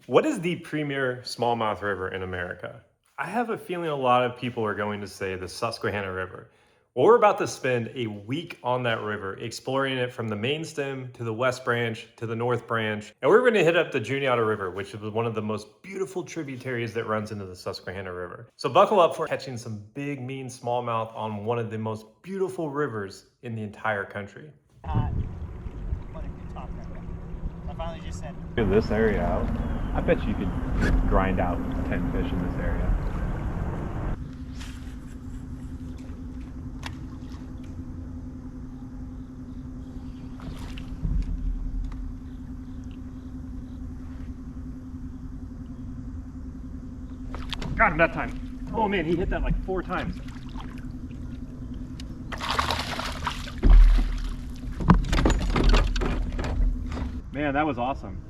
What is the premier smallmouth river in America? I have a feeling a lot of people are going to say the Susquehanna River. Well, we're about to spend a week on that river, exploring it from the main stem to the west branch to the north branch. And we're going to hit up the Juniata River, which is one of the most beautiful tributaries that runs into the Susquehanna River. So buckle up for catching some big, mean smallmouth on one of the most beautiful rivers in the entire country. I finally just said, Figure this area out. I bet you could grind out 10 fish in this area. Got him that time. Oh man, he hit that like 4 times. Man, that was awesome.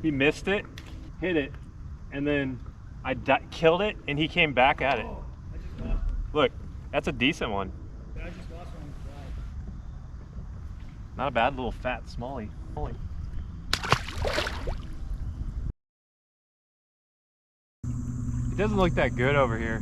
He missed it, hit it, and then I killed it, and he came back at it. oh, I just lost one. Look, that's a decent one. I just lost one on the fly. Not a bad little fat smallie. It doesn't look that good over here.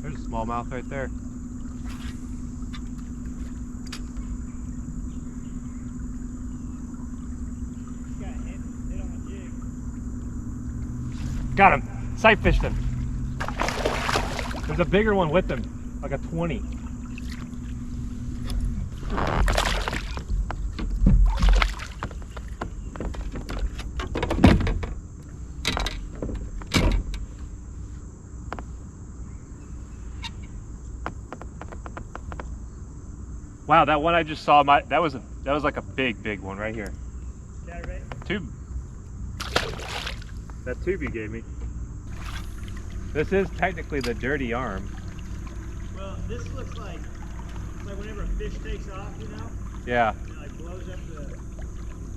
There's a smallmouth right there. Got hit on the jig. Got him. Sight fished him. There's a bigger one with him, like a 20. Wow, that one I just saw, that was like a big one right here. Chatterbait? Tube. That tube you gave me. This is technically the dirty arm. Well, this looks like whenever a fish takes off, you know? Yeah. And it like blows up the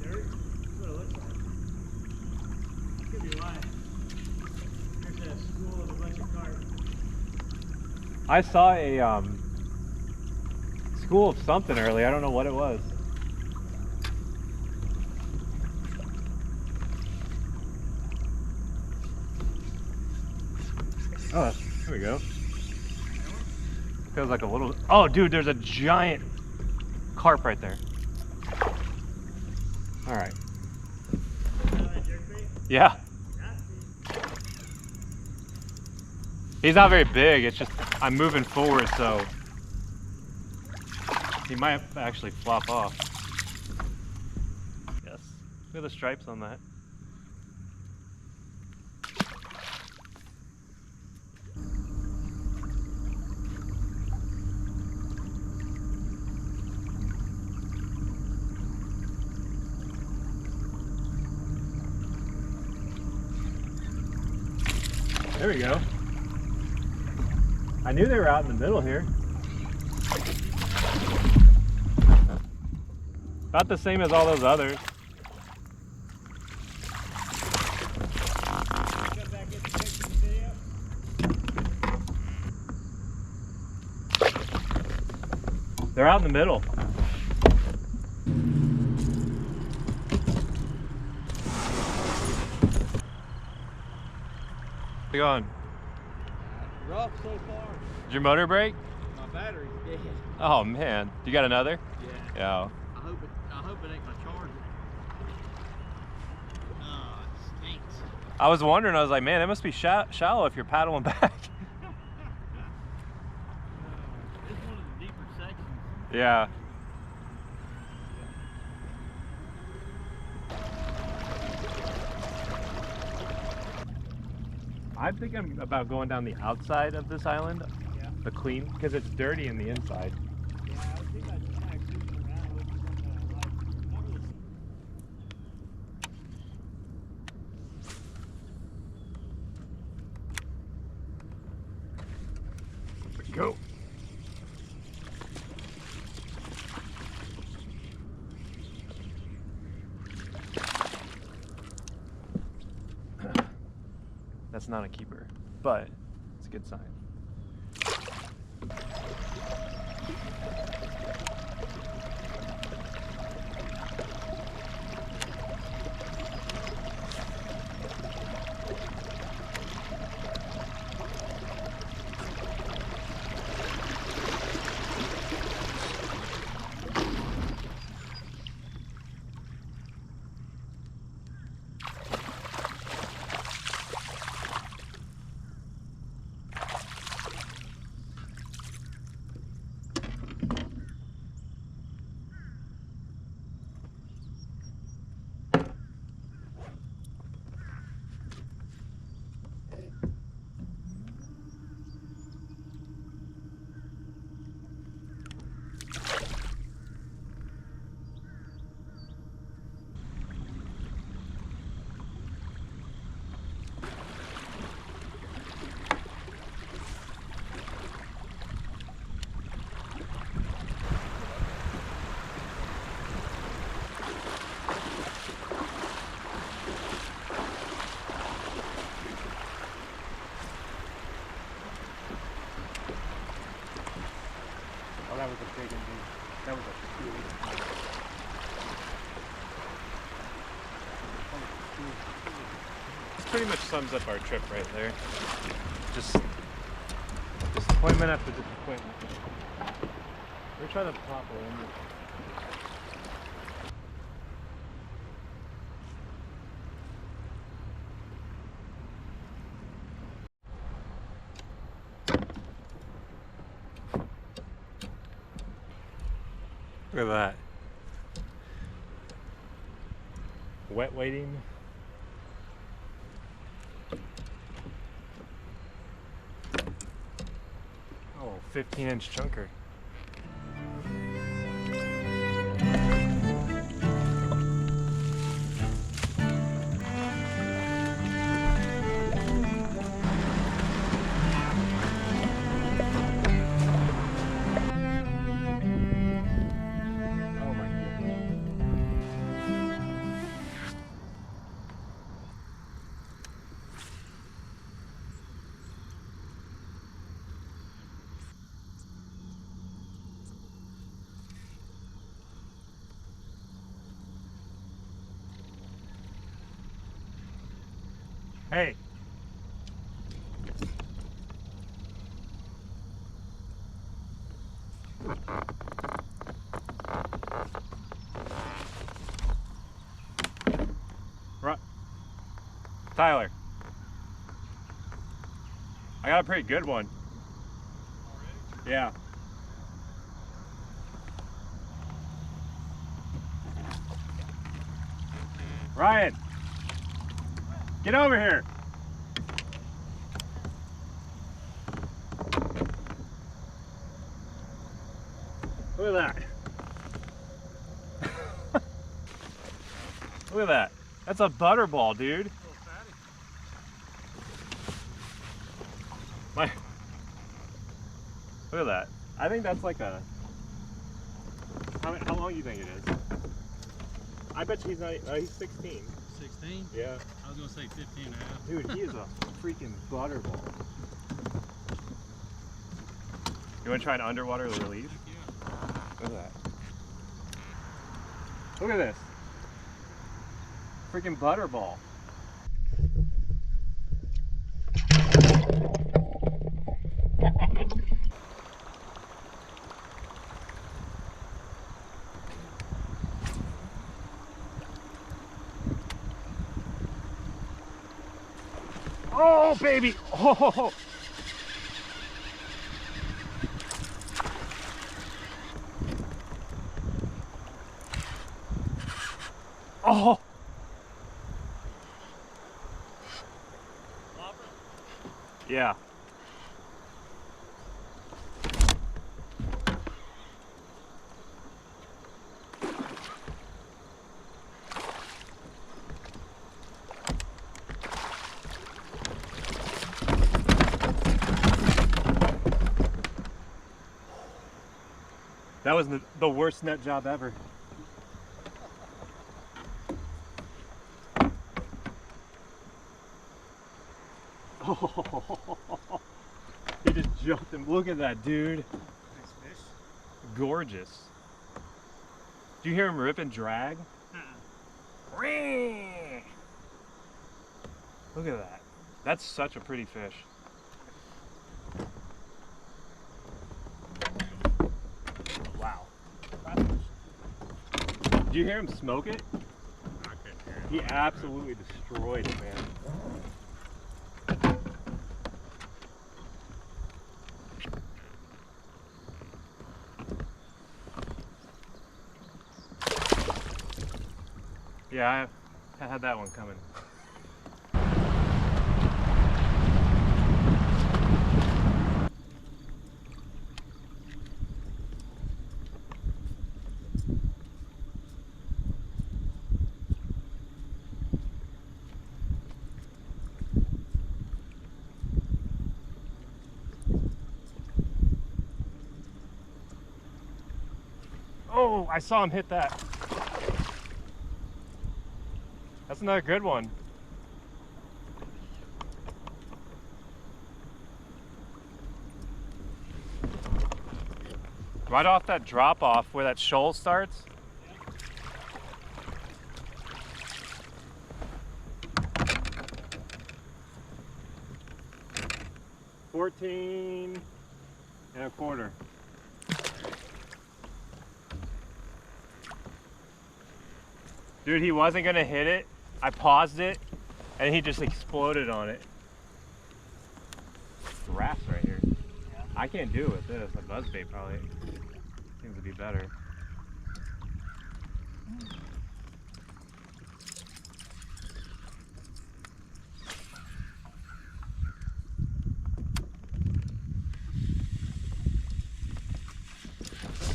dirt. That's what it looks like. Could be why. There's a school of a bunch of carp. I saw a school of something early. I don't know what it was. Oh, there we go. Feels like a little. Oh, dude, there's a giant carp right there. All right. Yeah. He's not very big. It's just I'm moving forward, so he might actually flop off. Yes. Look at the stripes on that. There we go. I knew they were out in the middle here. About the same as all those others. They're out in the middle. How's it going? Rough so far. Did your motor break? My battery's dead. Oh man, you got another? Yeah. Yeah. I hope it ain't my charger. Oh, it stinks. I was wondering. I was like, man, it must be shallow if you're paddling back. It's one of the deeper sections. Yeah. I think I'm about going down the outside of this island, Yeah. the clean, because it's dirty in the inside. Yeah, I think I just kind of cruising around looking for something I like. Not really. Go. That's not a keeper, but it's good sign. Oh, that was a big indeed. That was a huge. This pretty much sums up our trip right there. Just disappointment after disappointment. We're trying to pop in. Look at that. Wet waiting. Oh, 15-inch chunker. Oh my goodness. Hey. Tyler. I got a pretty good one. Already? Yeah. Ryan, get over here. Look at that. Look at that. That's a butterball, dude. Look at that. I think that's like a... How long do you think it is? I bet he's not... he's 16. 16? Yeah. I was going to say 15 and a half. Dude, he is a freaking butterball. You want to try an underwater release? Yeah. Look at that. Look at this. Freaking butterball. Oh, baby! Oh! Oh! Yeah. That was the worst net job ever. Oh. jumped him. Look at that, dude. Nice fish. Gorgeous. Do you hear him rip and drag? Look at that. That's such a pretty fish. Wow. Do you hear him smoke it? He absolutely destroyed it, man. Yeah, I had that one coming. Oh, I saw him hit that. That's another good one. Right off that drop off where that shoal starts. $14.25. Dude, he wasn't gonna hit it. I paused it, and he just exploded on it. Wrasse right here. Yeah. I can't do it with this. A buzzbait probably seems to be better.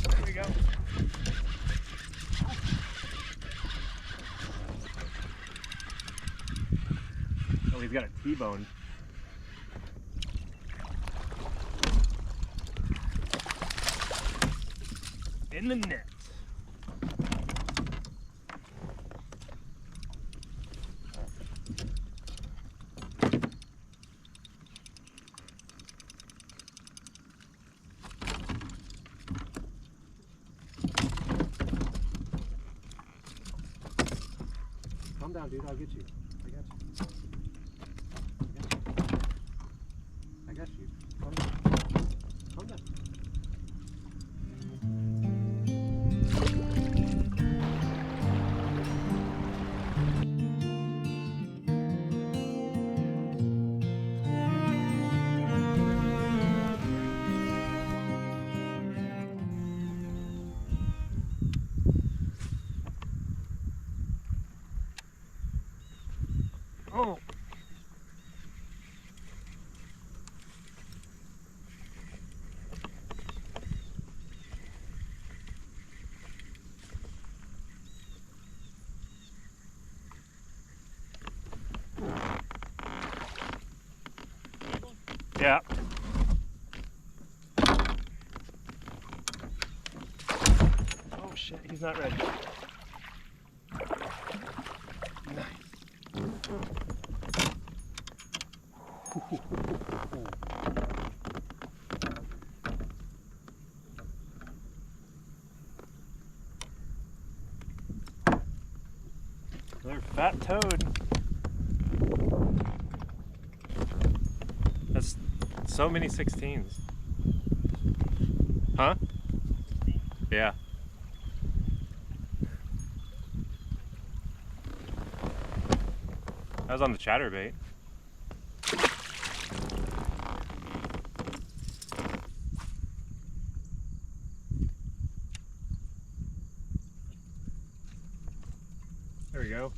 There we go. Oh, he's got a T-bone. In the net. Calm down, dude. I'll get you. I got you. I got you. Calm down. Calm down. Oh. Yeah. Oh shit, he's not ready. Nice. Another fat toad. That's so many 16s. Huh? Yeah. That was on the chatterbait. There we go.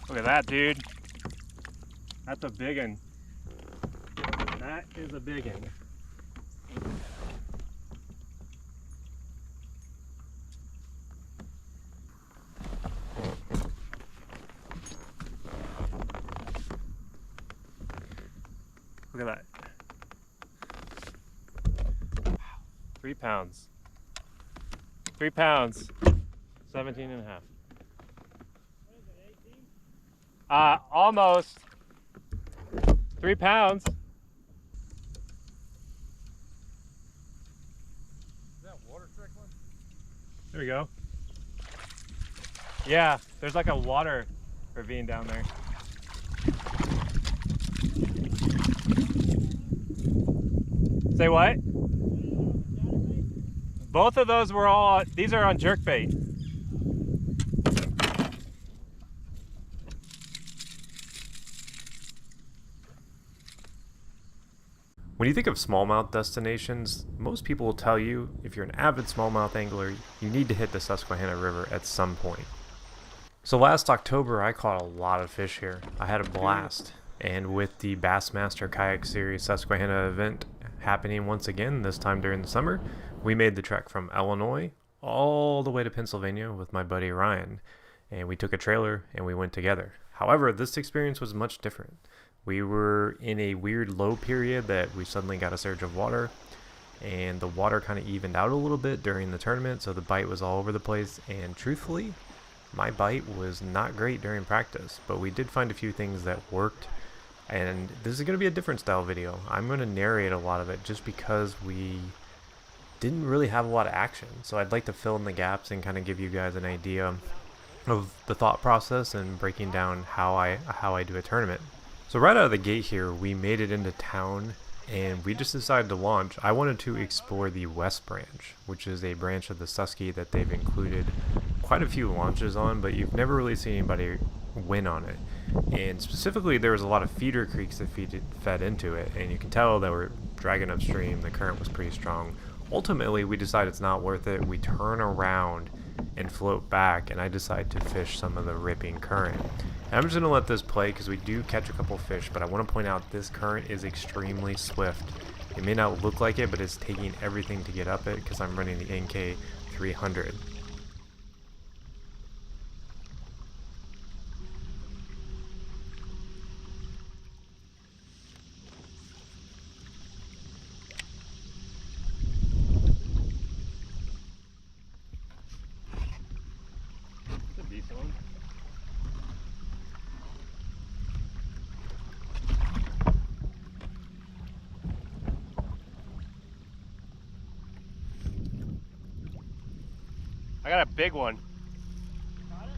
Look at that, dude. That's a big one. That is a big one. Look at that. Wow. 3 pounds. 3 pounds. 17 and a half. What is it, 18? Almost. 3 pounds. Is that water trickling? There we go. Yeah, there's like a water ravine down there. Say what? Both of those were all, these are on jerkbait. When you think of smallmouth destinations, most people will tell you if you're an avid smallmouth angler, you need to hit the Susquehanna River at some point. So last October, I caught a lot of fish here. I had a blast. And with the Bassmaster Kayak Series Susquehanna event happening once again, this time during the summer, we made the trek from Illinois all the way to Pennsylvania with my buddy Ryan. And we took a trailer and we went together. However, this experience was much different. We were in a weird low period that we suddenly got a surge of water, and the water kind of evened out a little bit during the tournament, so the bite was all over the place. And truthfully, my bite was not great during practice, but we did find a few things that worked. And this is going to be a different style video. I'm going to narrate a lot of it just because we didn't really have a lot of action. So I'd like to fill in the gaps and kind of give you guys an idea of the thought process and breaking down how I do a tournament. So right out of the gate here, we made it into town and we just decided to launch. I wanted to explore the West Branch, which is a branch of the Susky that they've included quite a few launches on, but you've never really seen anybody win on it. And specifically, there was a lot of feeder creeks that fed into it, and you can tell that we're dragging upstream. The current was pretty strong. Ultimately, we decided it's not worth it. We turn around and float back, and I decide to fish some of the ripping current. And I'm just going to let this play because we do catch a couple fish, but I want to point out this current is extremely swift. It may not look like it, but it's taking everything to get up it because I'm running the NK 300. It's a decent one. I got a big one. Got it?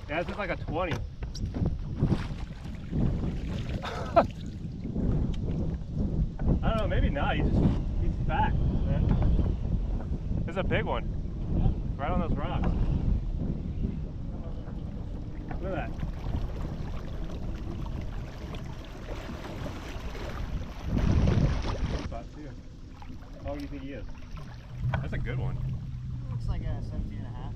Yeah, this is like a 20. I don't know, maybe not. He's fat, man. This is a big one. Right on those rocks. Look at that. Spot too. How long do you think he is? That's a good one. Looks like a 17 and a half.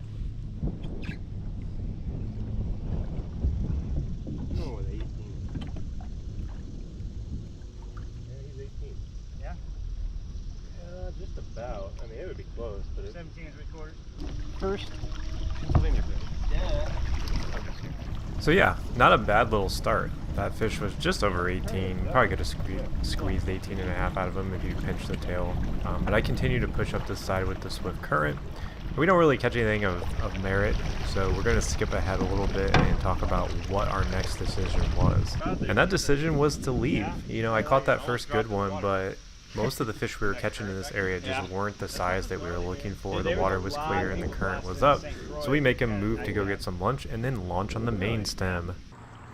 Oh, with 18. Yeah, he's 18. Yeah? Just about. I mean, it would be close, but it's 17 and 3/4. First. Pennsylvania fish. Yeah. So yeah, not a bad little start. That fish was just over 18. Probably could have squeezed 18 and a half out of him if you pinched the tail. But I continue to push up this side with the swift current. We don't really catch anything of merit, so we're going to skip ahead a little bit and talk about what our next decision was. And that decision was to leave. You know, I caught that first good one, but most of the fish we were catching in this area just weren't the size that we were looking for. The water was clear and the current was up, so we make a move to go get some lunch and then launch on the main stem.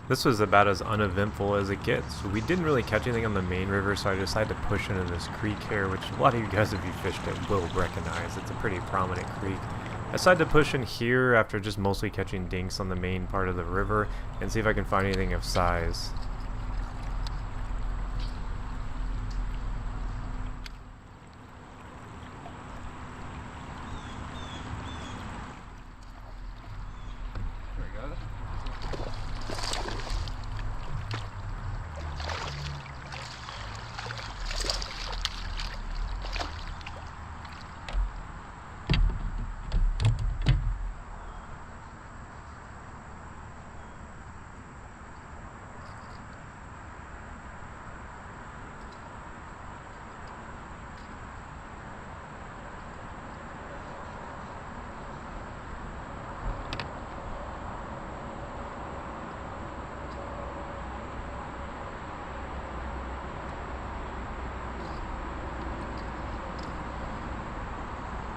This was about as uneventful as it gets. We didn't really catch anything on the main river, so I decided to push into this creek here, which a lot of you guys, if you fished it, will recognize. It's a pretty prominent creek. I decided to push in here after just mostly catching dinks on the main part of the river and see if I can find anything of size.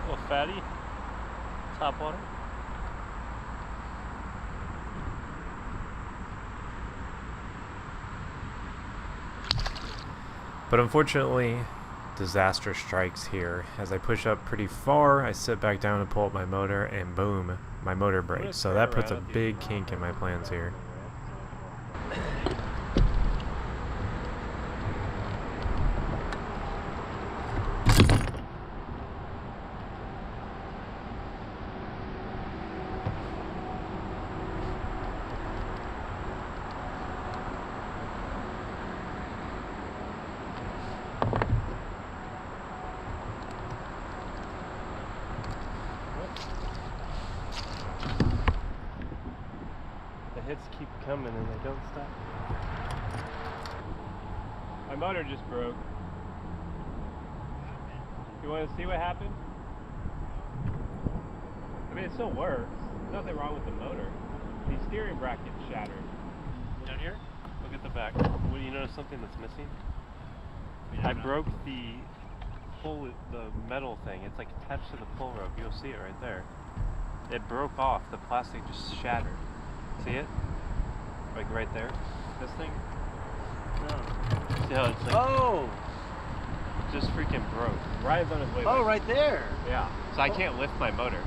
Little fatty, top water. But unfortunately, disaster strikes here. As I push up pretty far, I sit back down to pull up my motor, and boom, my motor breaks. So that puts a big kink in my plans here. The hits keep coming and they don't stop. My motor just broke. You want to see what happened? I mean, it still works. There's nothing wrong with the motor. The steering bracket's shattered. Down here? Look at the back. What, do you notice something that's missing? I broke the metal thing. It's like attached to the pull rope. You'll see it right there. It broke off. The plastic just shattered. See it? Like right there? This thing? No. See how it's like... Oh! Just freaking broke. Ryan's on his way. Oh, right there. Yeah. So I can't lift my motor.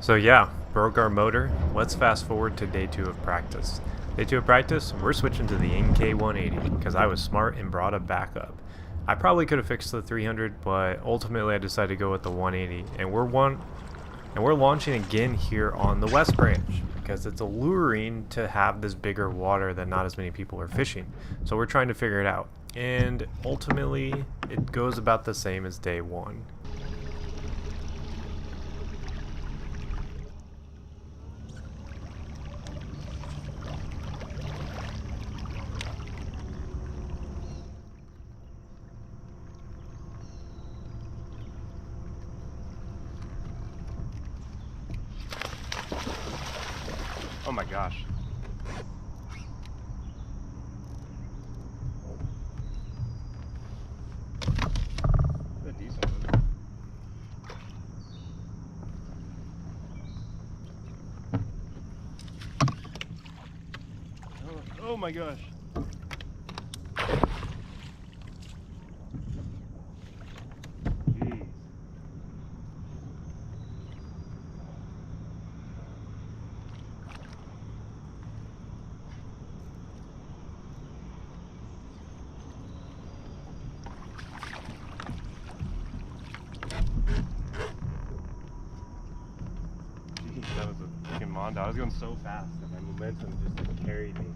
So yeah, broke our motor. Let's fast forward to day 2 of practice. Day 2 of practice, we're switching to the NK180 because I was smart and brought a backup. I probably could have fixed the 300, but ultimately I decided to go with the 180, and we're launching again here on the West Branch because it's alluring to have this bigger water that not as many people are fishing. So we're trying to figure it out, and ultimately it goes about the same as day 1. Oh my gosh. That's a decent one. Oh my gosh. Jeez. That was a freaking mondo. I was going so fast and my momentum just carried me.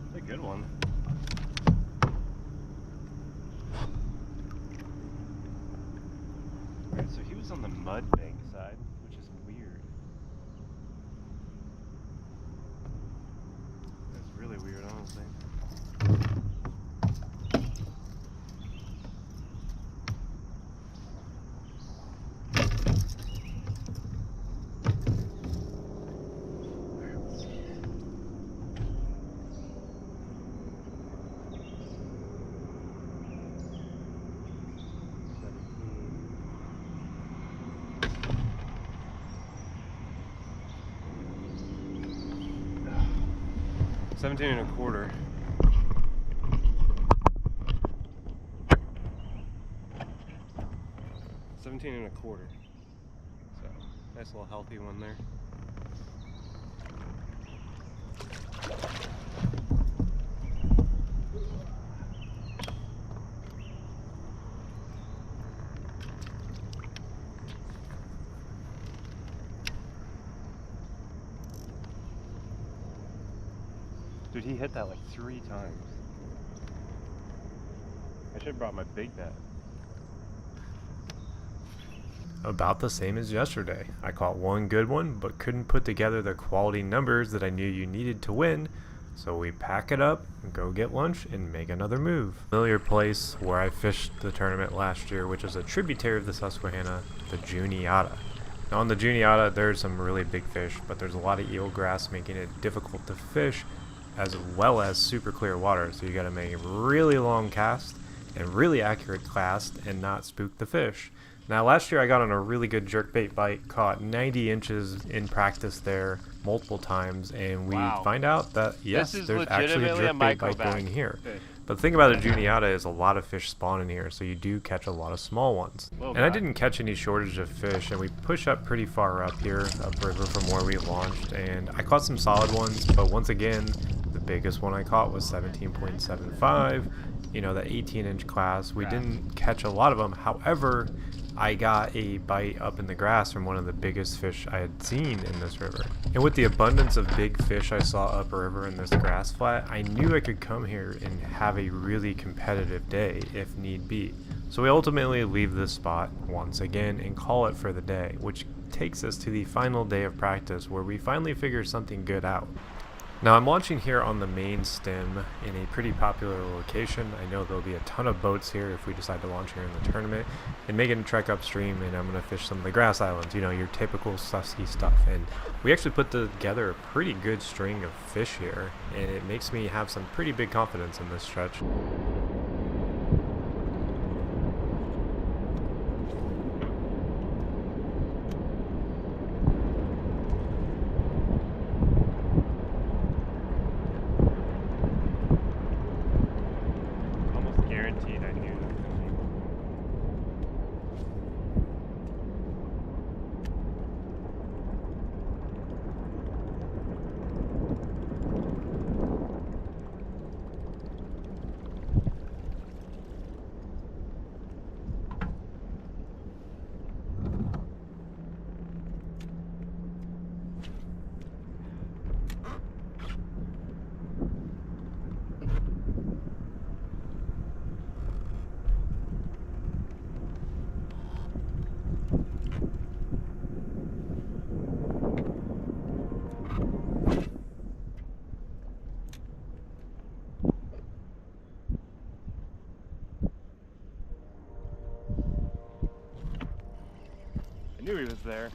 It's a good one. Alright, so he was on the mud bank side, which is weird. That's really weird, honestly. 17 and a quarter. So, nice little healthy one there. Dude, he hit that like 3 times. I should have brought my big net. About the same as yesterday. I caught one good one, but couldn't put together the quality numbers that I knew you needed to win, so we pack it up, go get lunch, and make another move. Familiar place where I fished the tournament last year, which is a tributary of the Susquehanna, the Juniata. Now on the Juniata, there's some really big fish, but there's a lot of eelgrass making it difficult to fish, as well as super clear water, so you gotta make a really long cast and really accurate cast and not spook the fish. Now last year I got on a really good jerkbait bite, caught 90 inches in practice there multiple times, and we find out that yes, there's actually a jerkbait bite going here. But the thing about a Juniata is a lot of fish spawn in here, so you do catch a lot of small ones. And I didn't catch any shortage of fish, and we push up pretty far up here, upriver from where we launched, and I caught some solid ones, but once again, the biggest one I caught was 17.75, you know, the 18-inch class. We didn't catch a lot of them, however, I got a bite up in the grass from one of the biggest fish I had seen in this river. And with the abundance of big fish I saw upriver in this grass flat, I knew I could come here and have a really competitive day if need be. So we ultimately leave this spot once again and call it for the day, which takes us to the final day of practice where we finally figure something good out. Now I'm launching here on the main stem in a pretty popular location. I know there'll be a ton of boats here if we decide to launch here in the tournament, and making a trek upstream, and I'm going to fish some of the grass islands, you know, your typical Susky stuff. And we actually put together a pretty good string of fish here, and it makes me have some pretty big confidence in this stretch. I knew he was there.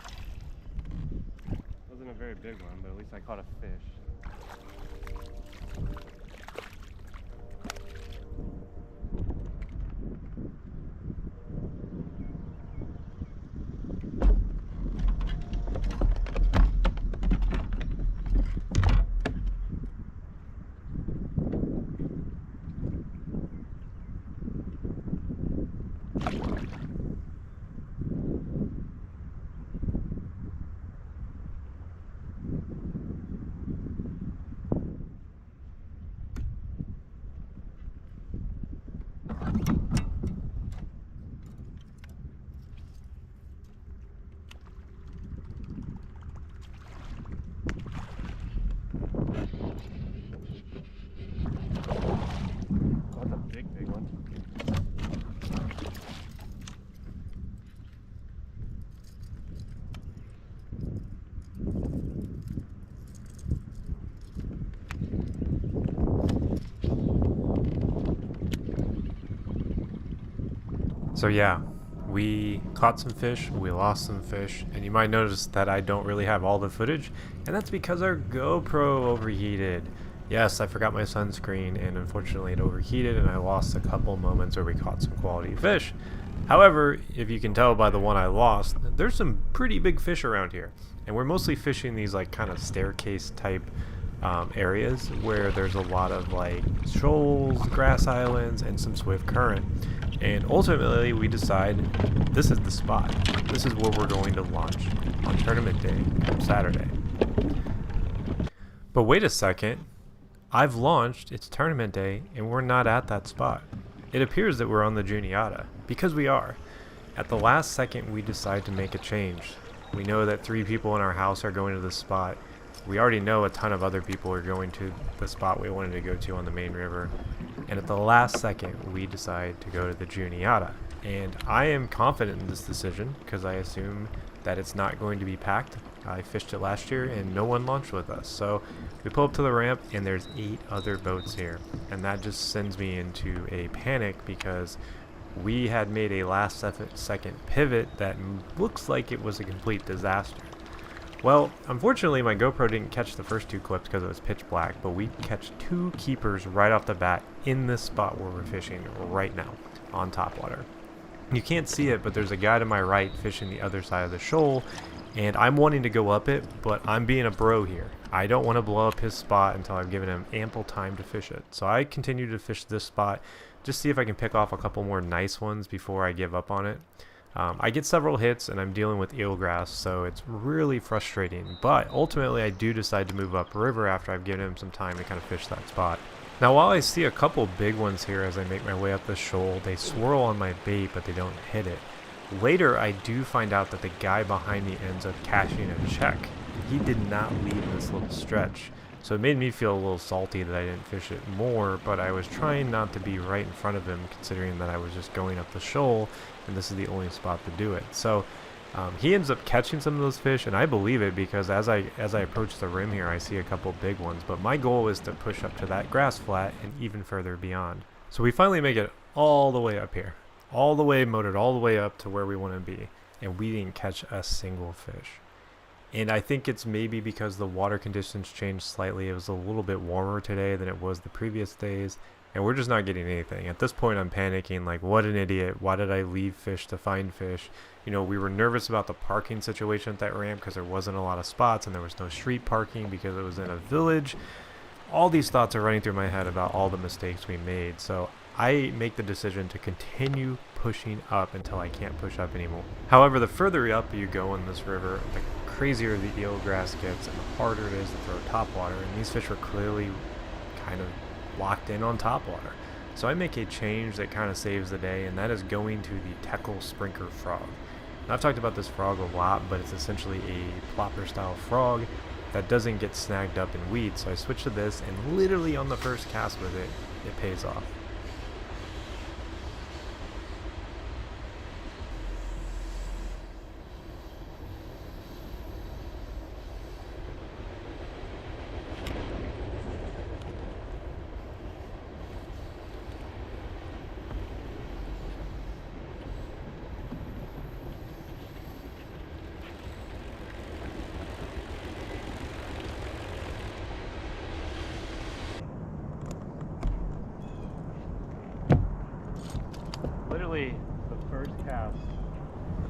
Wasn't a very big one, but at least I caught a fish. So yeah, we caught some fish, we lost some fish, and you might notice that I don't really have all the footage, and that's because our GoPro overheated. Yes, I forgot my sunscreen, and unfortunately it overheated, and I lost a couple moments where we caught some quality fish. However, if you can tell by the one I lost, there's some pretty big fish around here, and we're mostly fishing these like kind of staircase type areas where there's a lot of like shoals, grass islands, and some swift current. And ultimately we decide this is the spot. This is where we're going to launch on tournament day, Saturday. But wait a second, I've launched, it's tournament day, and we're not at that spot. It appears that we're on the Juniata, because we are. At the last second we decide to make a change. We know that 3 people in our house are going to this spot. We already know a ton of other people are going to the spot we wanted to go to on the main river. And at the last second, we decide to go to the Juniata. And I am confident in this decision because I assume that it's not going to be packed. I fished it last year and no one launched with us. So we pull up to the ramp and there's 8 other boats here. And that just sends me into a panic because we had made a last second pivot that looks like it was a complete disaster. Well, unfortunately my GoPro didn't catch the first 2 clips because it was pitch black, but we catch 2 keepers right off the bat in this spot where we're fishing right now on topwater. You can't see it, but there's a guy to my right fishing the other side of the shoal, and I'm wanting to go up it, but I'm being a bro here. I don't want to blow up his spot until I've given him ample time to fish it. So I continue to fish this spot, just see if I can pick off a couple more nice ones before I give up on it. I get several hits and I'm dealing with eelgrass, so it's really frustrating, but ultimately I do decide to move upriver after I've given him some time to kind of fish that spot. Now while I see a couple big ones here as I make my way up the shoal, they swirl on my bait but they don't hit it. Later I do find out that the guy behind me ends up cashing a check. He did not leave this little stretch. So it made me feel a little salty that I didn't fish it more, but I was trying not to be right in front of him considering that I was just going up the shoal and this is the only spot to do it. So he ends up catching some of those fish, and I believe it because as I approach the rim here I see a couple big ones, but my goal is to push up to that grass flat and even further beyond. So we finally make it all the way up here, all the way motored all the way up to where we want to be, and we didn't catch a single fish. And I think it's maybe because the water conditions changed slightly. It was a little bit warmer today than it was the previous days, and we're just not getting anything. At this point I'm panicking, like, what an idiot, why did I leave fish to find fish? You know, we were nervous about the parking situation at that ramp because there wasn't a lot of spots and there was no street parking because it was in a village. All these thoughts are running through my head about all the mistakes we made, so I make the decision to continue pushing up until I can't push up anymore. However, the further up you go in this river, the crazier the eelgrass gets and the harder it is to throw topwater, and these fish were clearly kind of locked in on topwater. So I make a change that kind of saves the day, and that is going to the Teckle Sprinkler frog. Now, I've talked about this frog a lot, but it's essentially a plopper style frog that doesn't get snagged up in weeds. So I switched to this, and literally on the first cast with it, it pays off. Literally the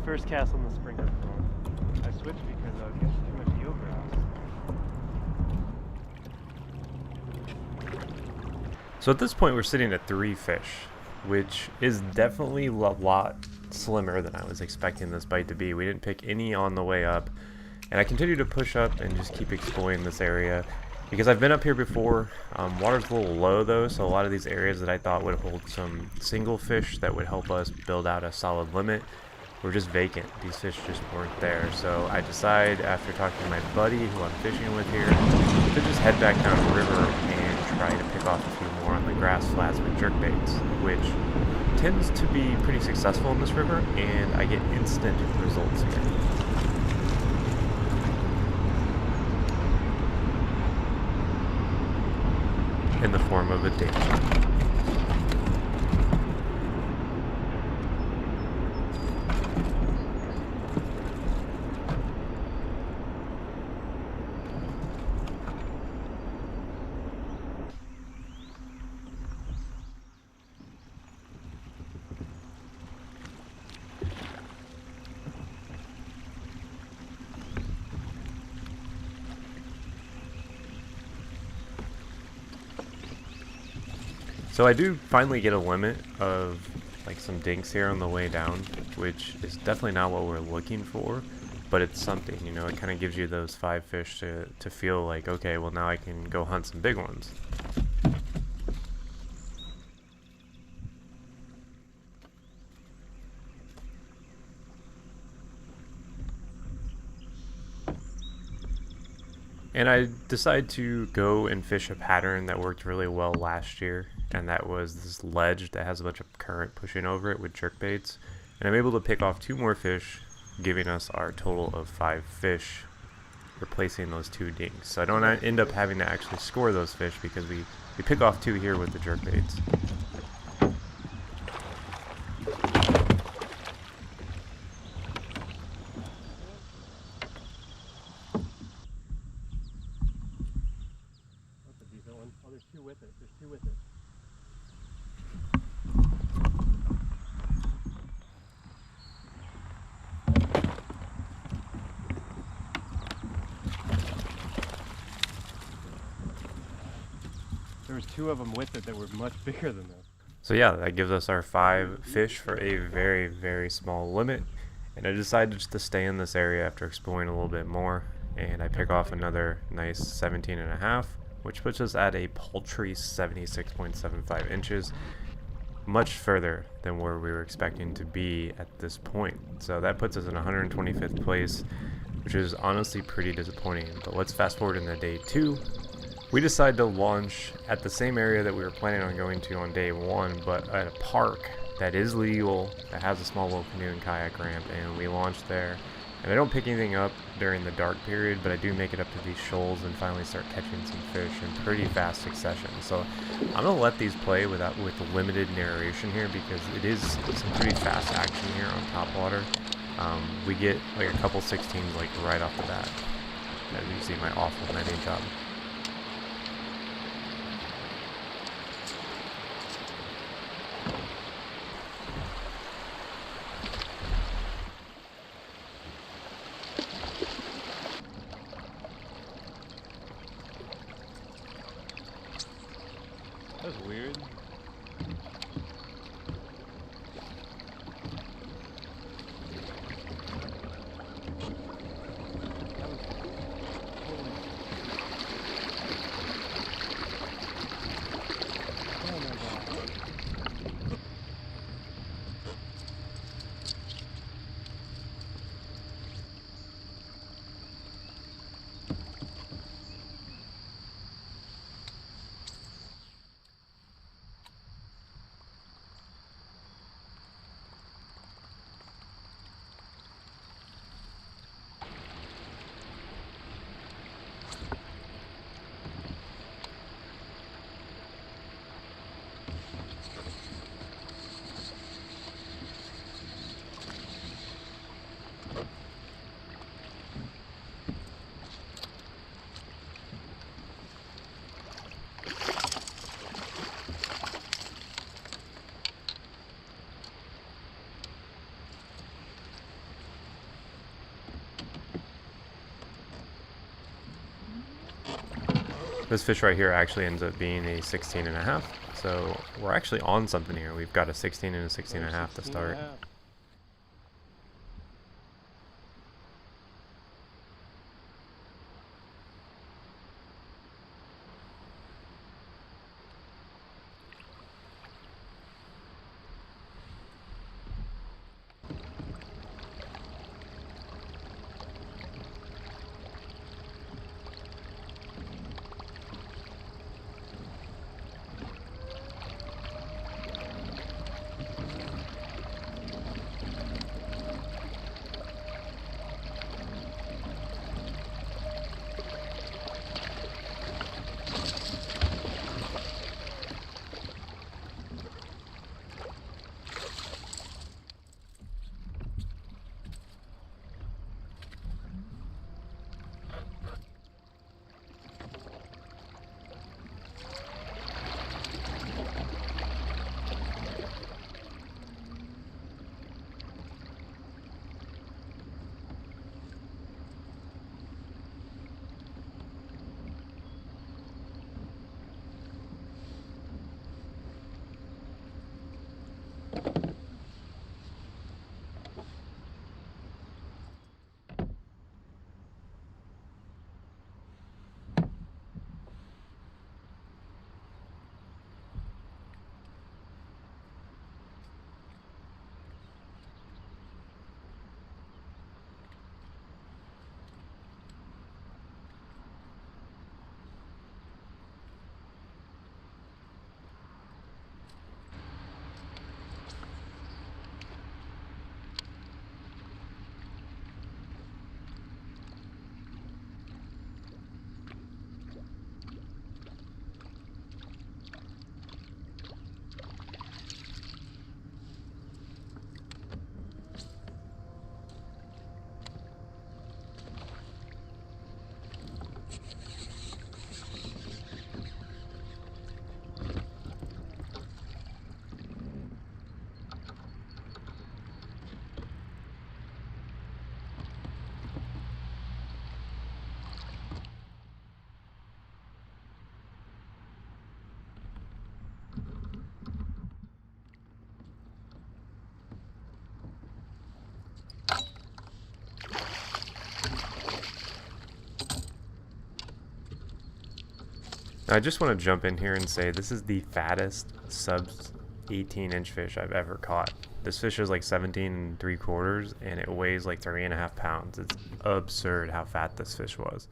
first cast on the sprinkler frog, I switched because I was getting too much eelgrass. So at this point we're sitting at 3 fish, which is definitely a lot slimmer than I was expecting this bite to be. We didn't pick any on the way up, and I continue to push up and just keep exploring this area because I've been up here before. Water's a little low though, so a lot of these areas that I thought would hold some single fish that would help us build out a solid limit were just vacant. These fish just weren't there. So I decide, after talking to my buddy who I'm fishing with here, to just head back down the river and try to pick off a few more on the grass flats with jerkbaits, which tends to be pretty successful in this river, and I get instant results here. In the form of a danger. So I do finally get a limit of like some dinks here on the way down, which is definitely not what we're looking for, but it's something, you know, it kind of gives you those 5 fish to feel like, okay, well now I can go hunt some big ones. And I decided to go and fish a pattern that worked really well last year, and that was this ledge that has a bunch of current pushing over it with jerkbaits. And I'm able to pick off 2 more fish, giving us our total of 5 fish, replacing those 2 dinks. So I don't end up having to actually score those fish because we pick off 2 here with the jerkbaits. That's a decent one. Oh, there's 2 with it. There's 2 with it. There was 2 of them with it that were much bigger than this. So yeah, that gives us our 5 fish for a very, very small limit. And I decided just to stay in this area after exploring a little bit more. And I pick off another nice 17.5, which puts us at a paltry 76.75 inches. Much further than where we were expecting to be at this point. So that puts us in 125th place, which is honestly pretty disappointing. But let's fast forward into day 2. We decided to launch at the same area that we were planning on going to on day 1, but at a park that is legal, that has a small little canoe and kayak ramp, and we launched there. And I don't pick anything up during the dark period, but I do make it up to these shoals and finally start catching some fish in pretty fast succession. So I'm gonna let these play with limited narration here because it is some pretty fast action here on top water. We get like a couple 16s like right off the bat. As you see my awful netting job. That was weird. This fish right here actually ends up being a 16.5, so we're actually on something here. We've got a 16 and a 16.5 to start. I just want to jump in here and say this is the fattest sub 18-inch fish I've ever caught. This fish is like 17 3/4 and it weighs like 3.5 pounds. It's absurd how fat this fish was.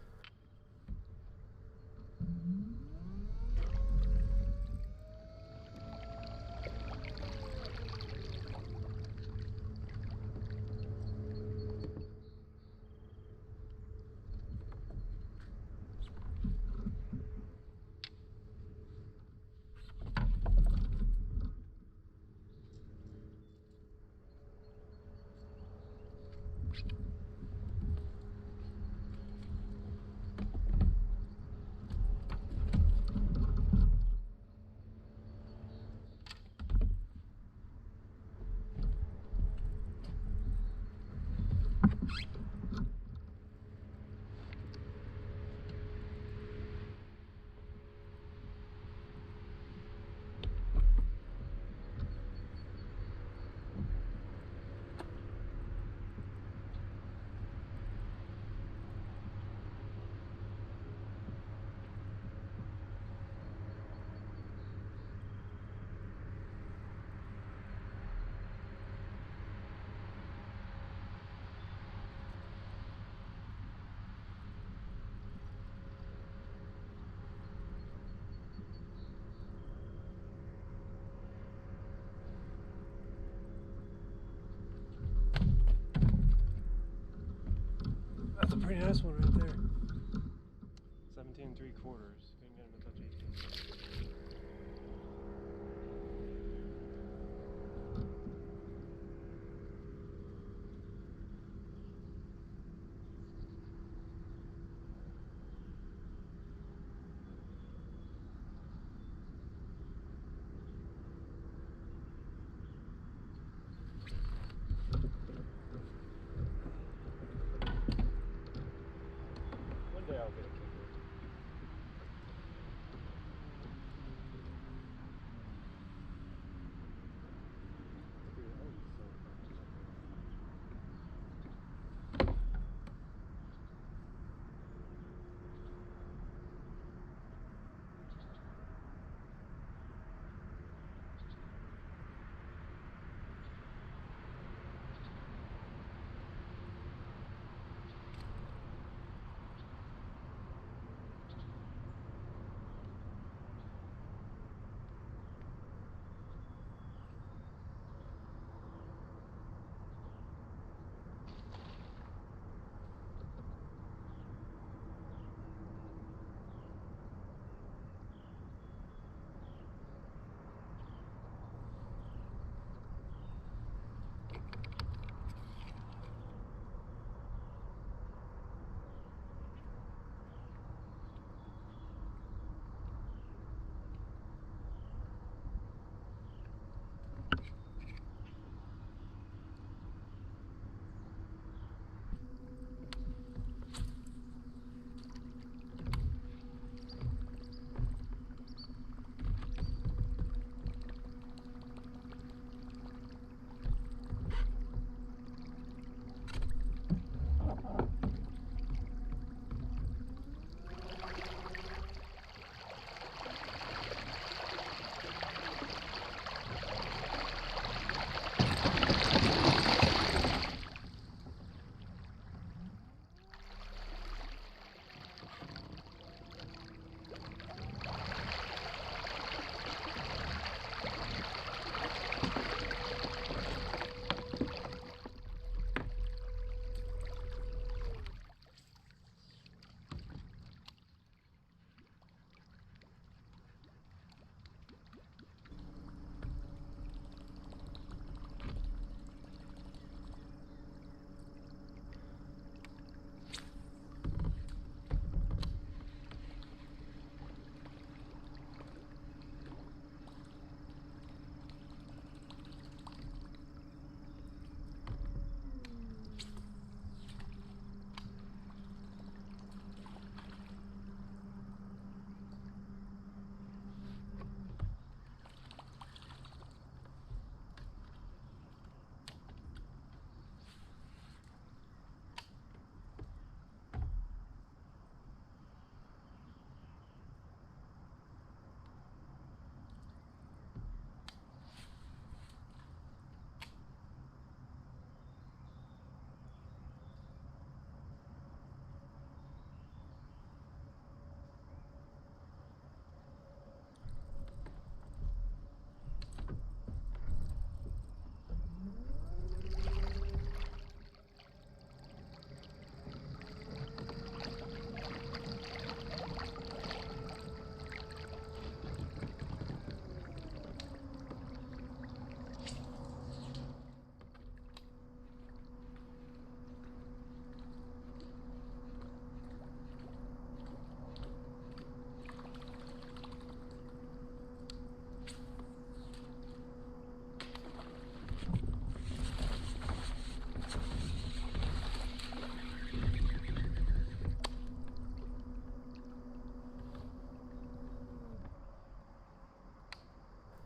That's a pretty nice one right there. 17 3/4. Didn't get him to touch 18.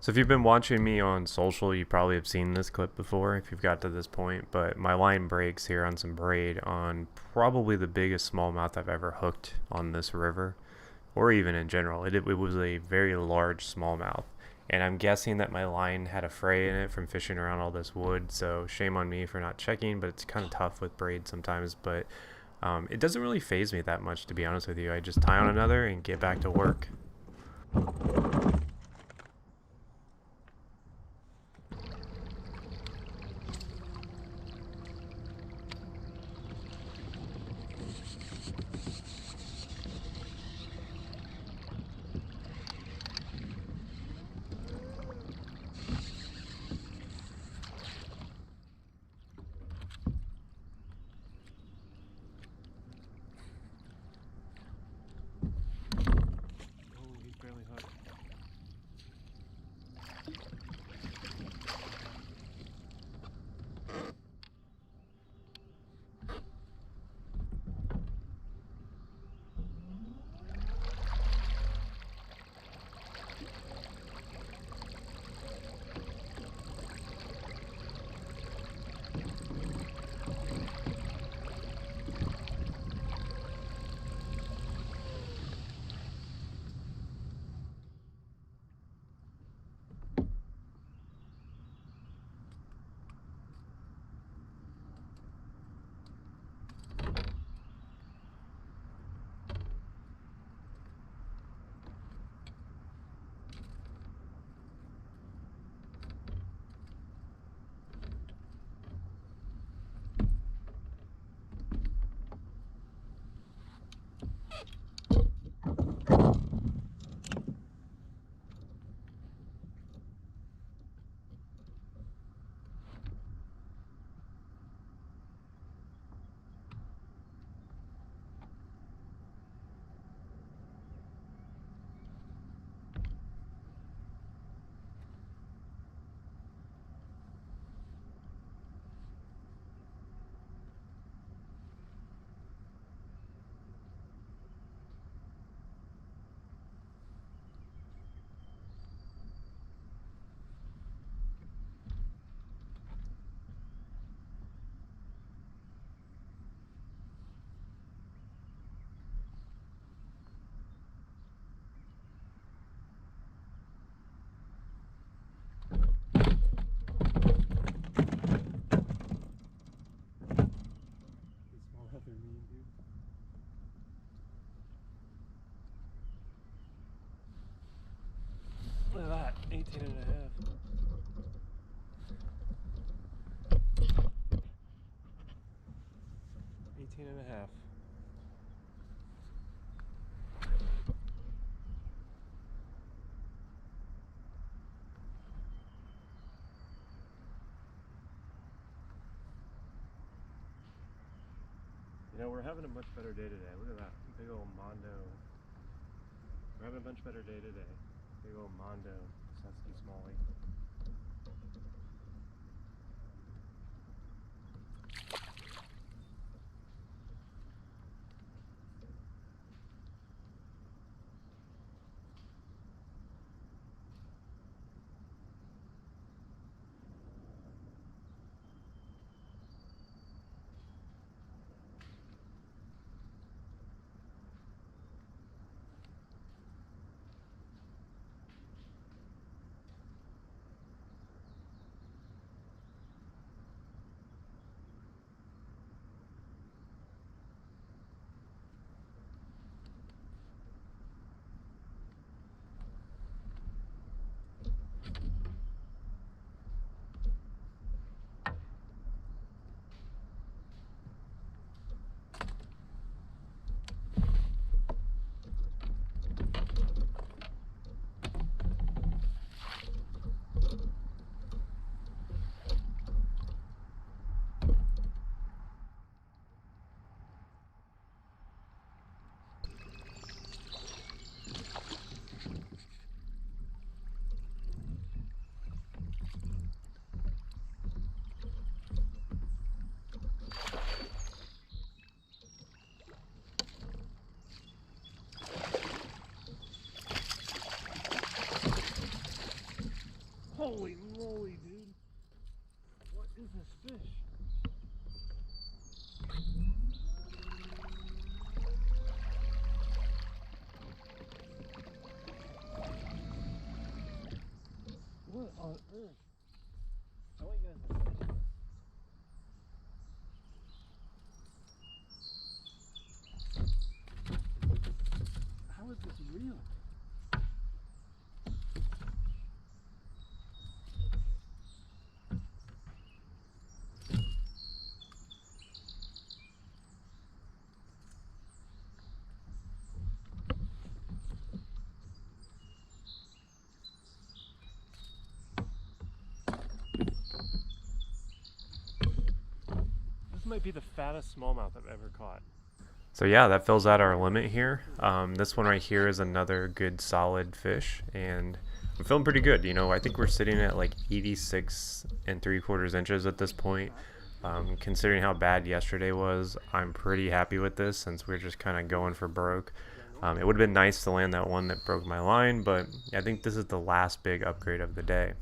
So if you've been watching me on social, you probably have seen this clip before if you've got to this point, but my line breaks here on some braid on probably the biggest smallmouth I've ever hooked on this river, or even in general. It was a very large smallmouth, and I'm guessing that my line had a fray in it from fishing around all this wood, so shame on me for not checking, but it's kind of tough with braid sometimes, but it doesn't really faze me that much, to be honest with you. I just tie on another and get back to work. Oh, he's barely hooked. Look at that, 18 and a half. 18 and a half. You know, we're having a much better day today. Look at that, big old Mondo. We're having a much better day today. Big old Mondo, Susky Smallie. Holy moly, dude. What is this fish? What on earth? I want you guys to see this. How is this real? This might be the fattest smallmouth I've ever caught. So yeah, that fills out our limit here. This one right here is another good solid fish, and I'm feeling pretty good. You know, I think we're sitting at like 86 3/4 inches at this point. Considering how bad yesterday was, I'm pretty happy with this since we're just kind of going for broke. It would have been nice to land that one that broke my line, but I think this is the last big upgrade of the day.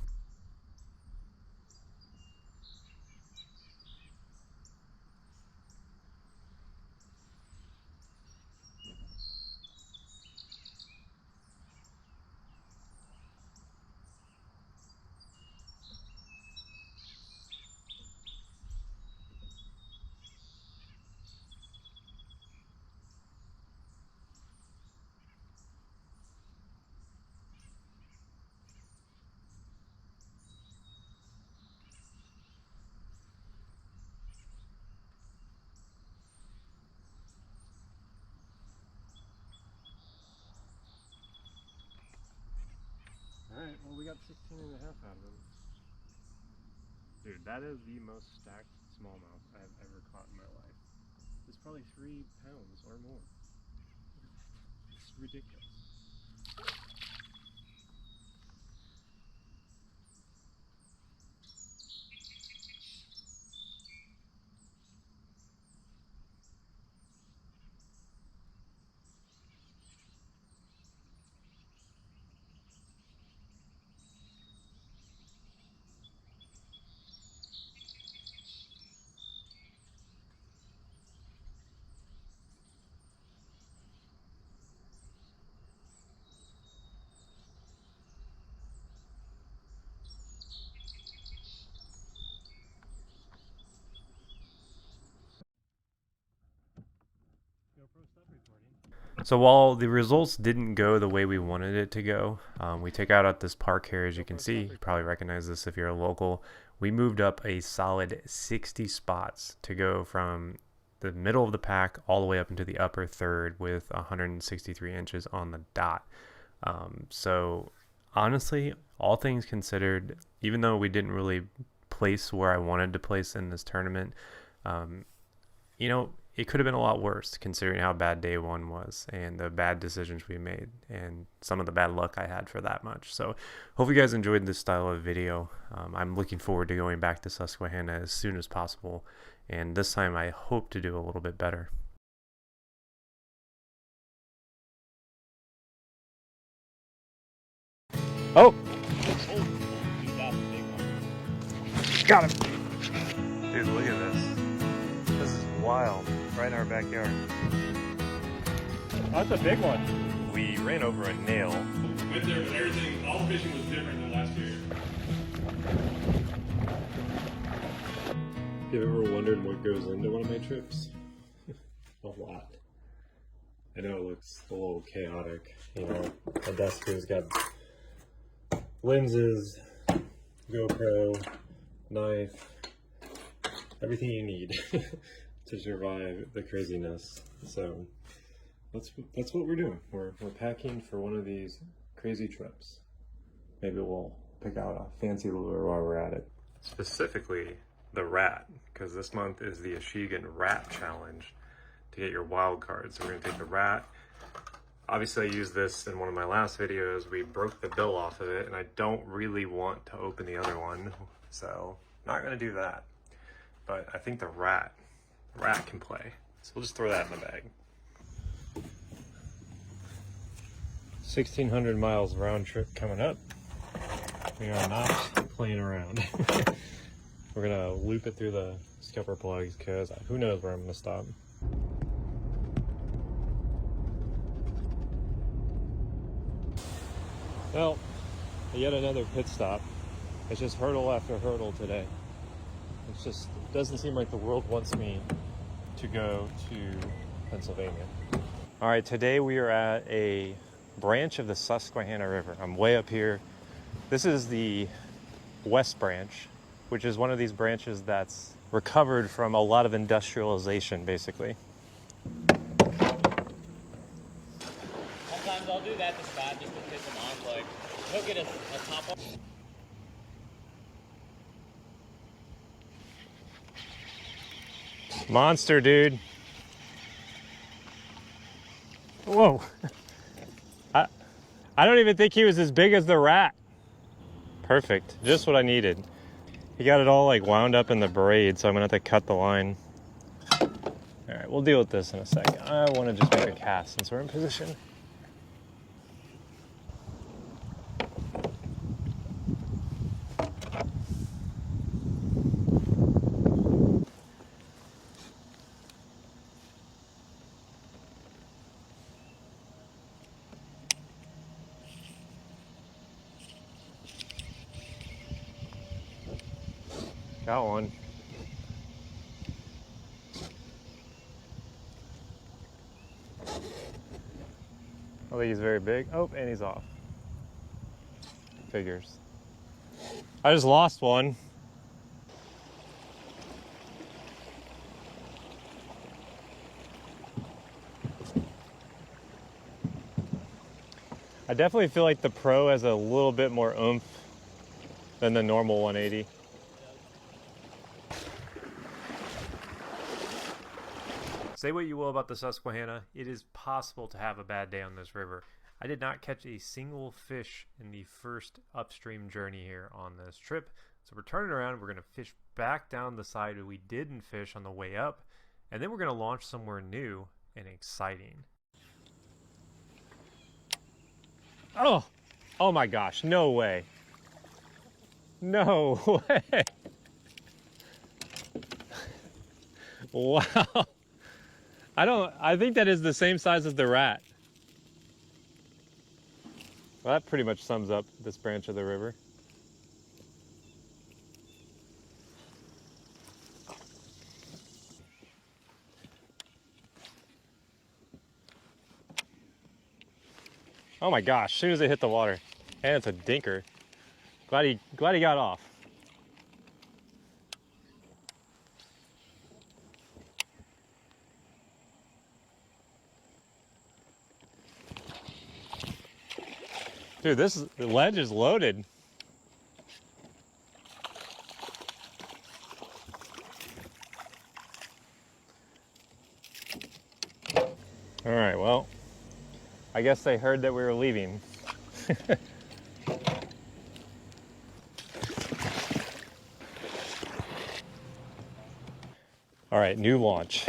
Alright, well we got 16 and a half out of him. Dude, that is the most stacked smallmouth I've ever caught in my life. It's probably 3 pounds or more. It's ridiculous. GoPro, stop recording. So while the results didn't go the way we wanted it to go, we took out at this park here, as you can see. You probably recognize this if you're a local. We moved up a solid 60 spots to go from the middle of the pack all the way up into the upper third with 163 inches on the dot. So honestly, all things considered, even though we didn't really place where I wanted to place in this tournament, you know, it could have been a lot worse considering how bad day one was and the bad decisions we made and some of the bad luck I had for that much. So hope you guys enjoyed this style of video. I'm looking forward to going back to Susquehanna as soon as possible, and this time I hope to do a little bit better. Oh! Got him! Dude, look at this. This is wild. Right in our backyard. That's a big one. We ran over a nail. Went there, but everything, all the fishing was different than last year. Have you ever wondered what goes into one of my trips? A lot. I know it looks a little chaotic. You know, a Duster's got lenses, GoPro, knife, everything you need to survive the craziness. So that's what we're doing. We're packing for one of these crazy trips. Maybe we'll pick out a fancy lure while we're at it. Specifically the rat, because this month is the Ashegan Rat Challenge to get your wild card. So we're gonna take the rat. Obviously I used this in one of my last videos. We broke the bill off of it and I don't really want to open the other one. So not gonna do that. But I think the rat can play. So we'll just throw that in the bag. 1,600 miles round trip coming up. We are not playing around. We're gonna loop it through the scupper plugs because who knows where I'm gonna stop. Well, yet another pit stop. It's just hurdle after hurdle today. It's just, it doesn't seem like the world wants me to go to Pennsylvania. All right, today we are at a branch of the Susquehanna River. I'm way up here. This is the West Branch, which is one of these branches that's recovered from a lot of industrialization, basically. Sometimes I'll do that to Scott just to piss him off. Like, he'll get a top up. Monster, dude. Whoa. I don't even think he was as big as the rat. Perfect. Just what I needed. He got it all like wound up in the braid, so I'm gonna have to cut the line. All right, we'll deal with this in a second. I want to just make a cast since we're in position. Got one. I think he's very big. Oh, and he's off. Figures. I just lost one. I definitely feel like the Pro has a little bit more oomph than the normal 180. Say what you will about the Susquehanna, it is possible to have a bad day on this river. I did not catch a single fish in the first upstream journey here on this trip. So we're turning around, we're going to fish back down the side we didn't fish on the way up, and then we're going to launch somewhere new and exciting. Oh! Oh my gosh, no way. No way. Wow. I think that is the same size as the rat. Well, that pretty much sums up this branch of the river. Oh my gosh, as soon as it hit the water. And it's a dinker. Glad he got off. Dude, this ledge is loaded. All right, well, I guess they heard that we were leaving. All right, new launch.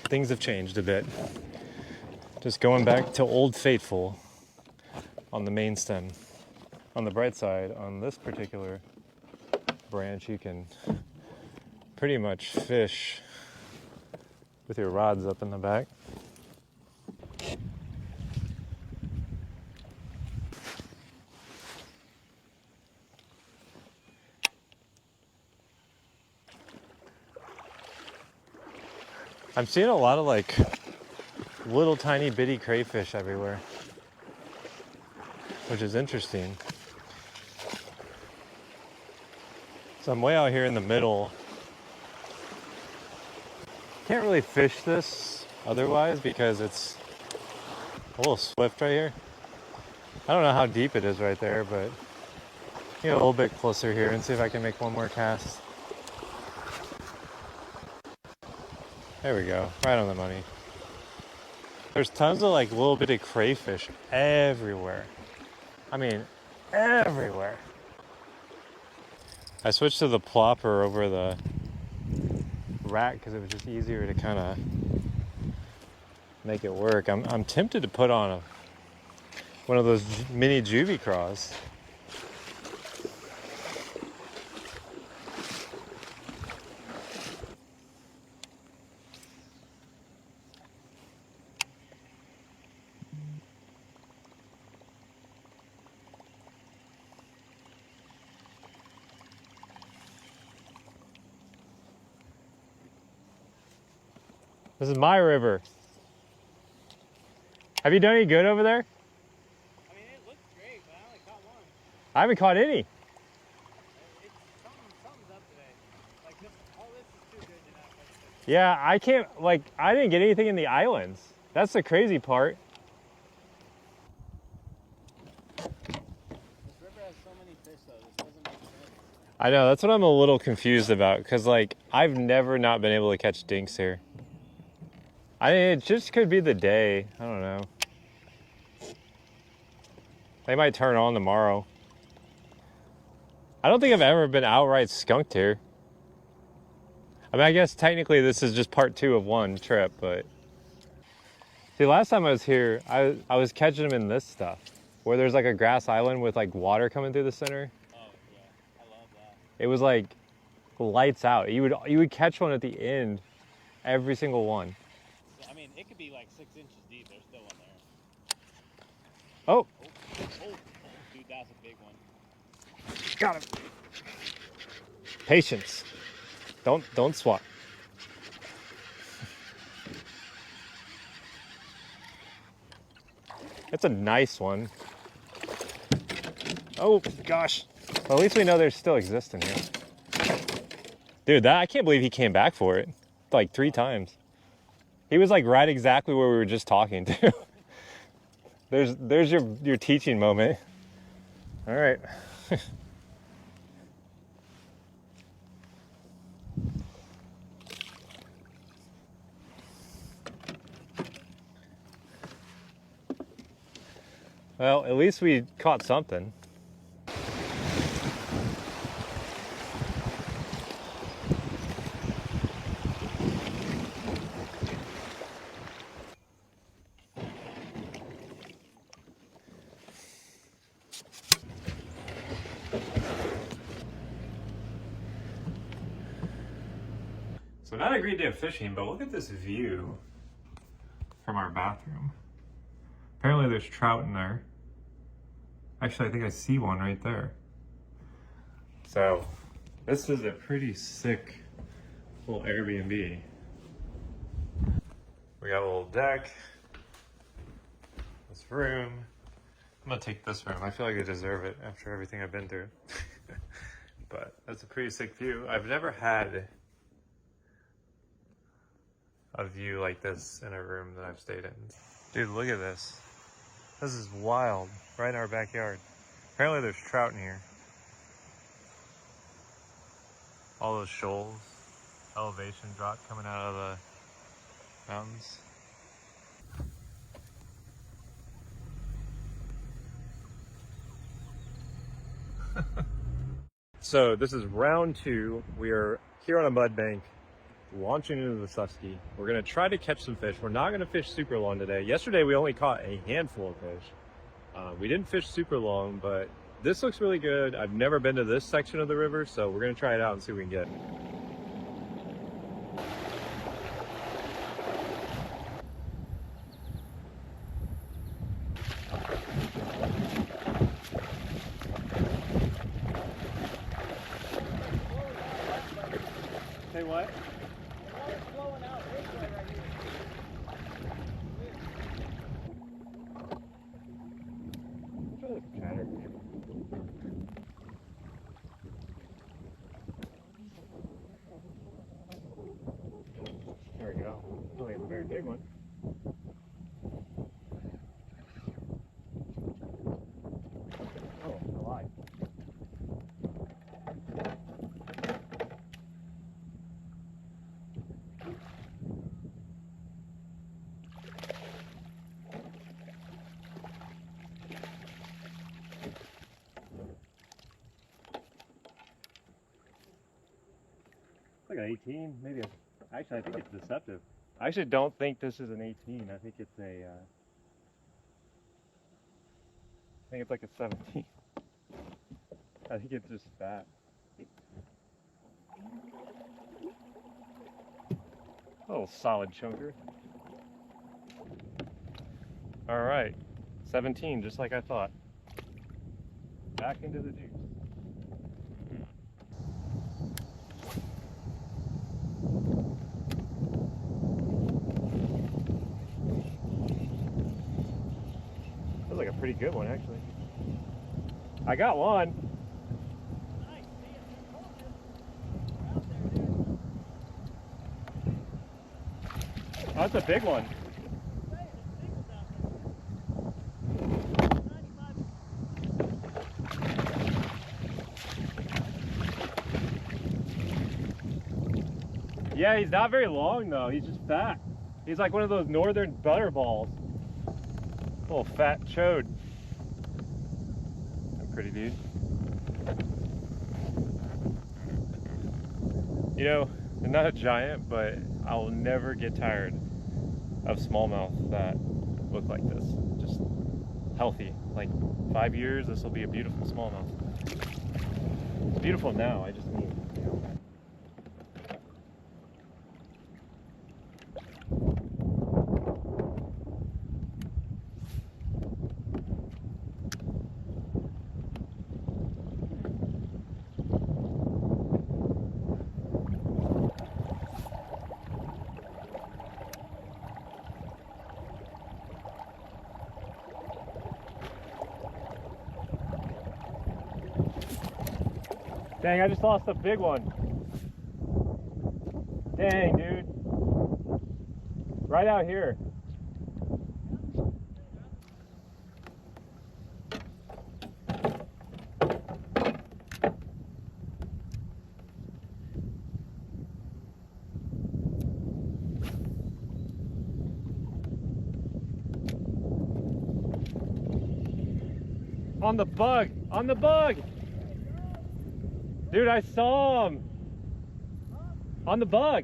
Things have changed a bit. Just going back to Old Faithful on the main stem. On the bright side, on this particular branch, you can pretty much fish with your rods up in the back. I'm seeing a lot of like little tiny bitty crayfish everywhere, which is interesting. So I'm way out here in the middle. Can't really fish this otherwise because it's a little swift right here. I don't know how deep it is right there, but get a little bit closer here and see if I can make one more cast. There we go, right on the money. There's tons of like little bitty crayfish everywhere. I mean, everywhere. I switched to the plopper over the rat because it was just easier to kind of make it work. I'm tempted to put on one of those mini juvie craws. This is my river. Have you done any good over there? I mean, it looks great, but I only caught one. I haven't caught any. Something's up today. Like this, all this is too good to not catch fish. Yeah, I can't, like, I didn't get anything in the islands. That's the crazy part. This river has so many fish, though. This doesn't make sense. I know, that's what I'm a little confused about, because, like, I've never not been able to catch dinks here. I mean, it just could be the day. I don't know. They might turn on tomorrow. I don't think I've ever been outright skunked here. I mean, I guess technically this is just part 2 of one trip, but... See, last time I was here, I was catching them in this stuff, where there's like a grass island with like water coming through the center. Oh, yeah. I love that. It was like lights out. You would catch one at the end, every single one. I mean, it could be like 6 inches deep. There's still one there. Oh, Oh, dude, that's a big one. got him. Patience. Don't swat. It's a nice one. Oh gosh. Well, at least we know they're still existing here. Dude, I can't believe he came back for it. Like 3 times. He was like right exactly where we were just talking to. There's your teaching moment. All right. Well, at least we caught something. So not a great day of fishing, but look at this view from our bathroom. Apparently there's trout in there. Actually, I think I see one right there. So this is a pretty sick little Airbnb. We got a little deck, this room. I'm gonna take this room. I feel like I deserve it after everything I've been through. But that's a pretty sick view. I've never had a view like this in a room that I've stayed in. Dude, look at this. This is wild, right in our backyard. Apparently there's trout in here. All those shoals, elevation drop coming out of the mountains. So this is round 2. We are here on a mud bank, launching into the Susky. We're gonna try to catch some fish. We're not gonna fish super long today. Yesterday we only caught a handful of fish. We didn't fish super long, but this looks really good. I've never been to this section of the river, so we're gonna try it out and see what we can get. Say what? There we go. Oh, it's a very big one. Oh, alive. It's like an 18, maybe actually I think it's deceptive. I actually don't think this is an 18. I think it's a, I think it's like a 17. I think it's just fat. Oh, solid chunker. All right, 17, just like I thought. Back into the juice. pretty good one, actually. I got one. Oh, that's a big one. Yeah, he's not very long though. He's just fat. He's like one of those northern butterballs. Little fat chode. I'm pretty dude. You know, they're not a giant, but I'll never get tired of smallmouth that look like this. Just healthy. Like 5 years, this will be a beautiful smallmouth. It's beautiful now, I just mean, you know. Dang, I just lost a big one. Dang, dude. Right out here. On the bug! On the bug! Dude, I saw him on the bug.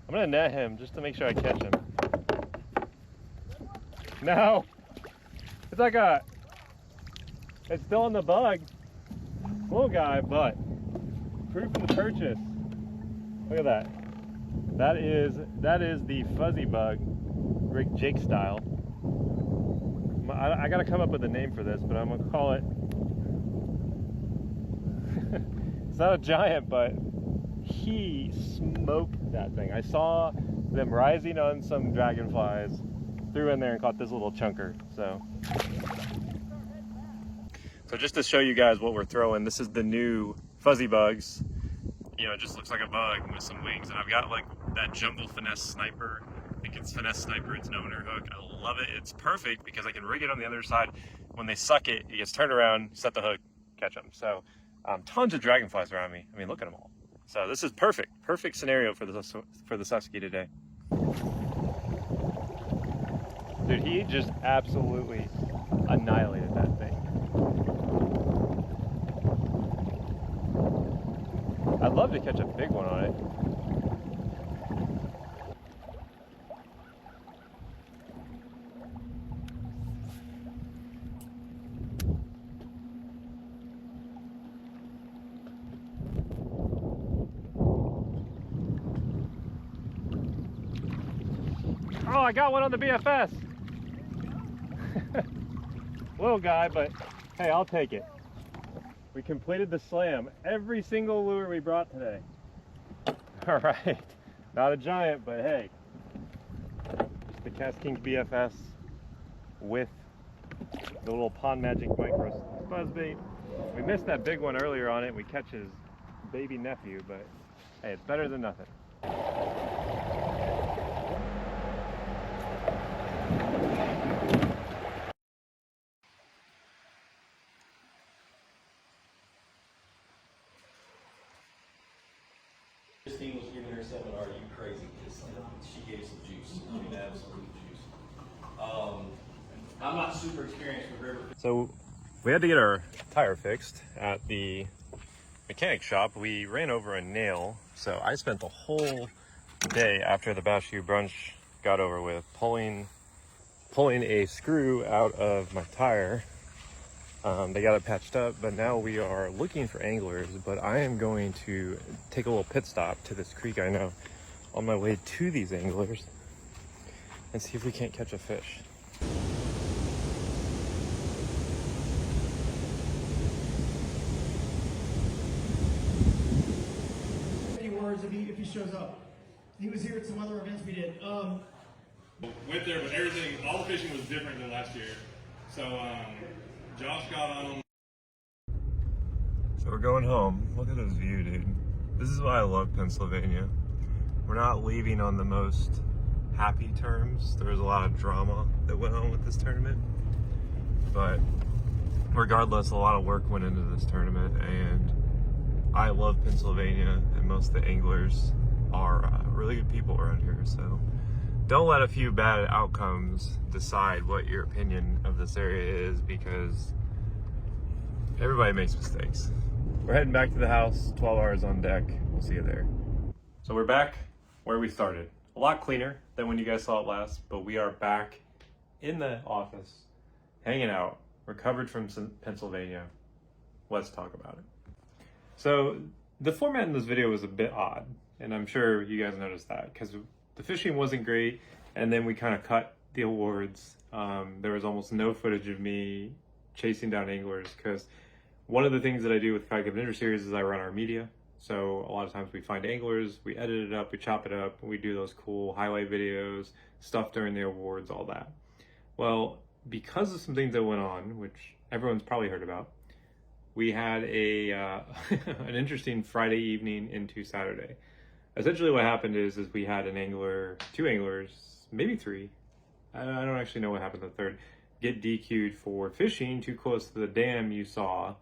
I'm gonna net him just to make sure I catch him. No, it's like it's still on the bug. Little guy, but proof of the purchase. Look at that. That is the fuzzy bug, Rick Jake style. I gotta come up with a name for this, but I'm gonna call it. It's not a giant, but he smoked that thing. I saw them rising on some dragonflies, threw in there and caught this little chunker. So just to show you guys what we're throwing, this is the new fuzzy bugs. You know, it just looks like a bug with some wings, and I've got like that jungle finesse sniper. I think it's finesse sniper. It's no under hook. I love it. It's perfect because I can rig it on the other side. When they suck it, it gets turned around, set the hook, catch them. So tons of dragonflies around me. I mean, look at them all. So this is perfect scenario for the Susky today. Dude, he just absolutely annihilated that thing. I'd love to catch a big one on it. Oh, I got one on the BFS. Little guy, but hey, I'll take it. We completed the slam. Every single lure we brought today. All right, not a giant, but hey, just the Cast King BFS with the little Pond Magic Micro buzzbait. We missed that big one earlier on it. We catch his baby nephew, but hey, it's better than nothing. Christine was giving her seminar, "Are you crazy?" Because she gave some juice. I mean, absolute juice. I'm not super experienced with river. So we had to get our tire fixed at the mechanic shop. We ran over a nail, so I spent the whole day after the Bass Shoe brunch got over with pulling a screw out of my tire. They got it patched up, but now we are looking for anglers, but I am going to take a little pit stop to this creek I know on my way to these anglers and see if we can't catch a fish. Any words if he shows up. He was here at some other events we did. Went there, but everything, all the fishing was different than last year. So Josh got on. So we're going home. Look at this view, dude. This is why I love Pennsylvania. We're not leaving on the most happy terms. There was a lot of drama that went on with this tournament. But regardless, a lot of work went into this tournament, and I love Pennsylvania, and most of the anglers are really good people around here. So don't let a few bad outcomes decide what your opinion of this area is, because everybody makes mistakes. We're heading back to the house, 12 hours on deck. We'll see you there. So we're back where we started. A lot cleaner than when you guys saw it last, but we are back in the office, hanging out, recovered from Pennsylvania. Let's talk about it. So the format in this video was a bit odd, and I'm sure you guys noticed that, because the fishing wasn't great, and then we kind of cut the awards. There was almost no footage of me chasing down anglers, because one of the things that I do with Kayak Stuff series is I run our media. So a lot of times we find anglers, we edit it up, we chop it up, we do those cool highlight videos, stuff during the awards, all that. Well, because of some things that went on, which everyone's probably heard about, we had a an interesting Friday evening into Saturday. Essentially what happened is we had an angler, two anglers, maybe three, I don't actually know what happened to the third, get DQ'd for fishing too close to the dam you saw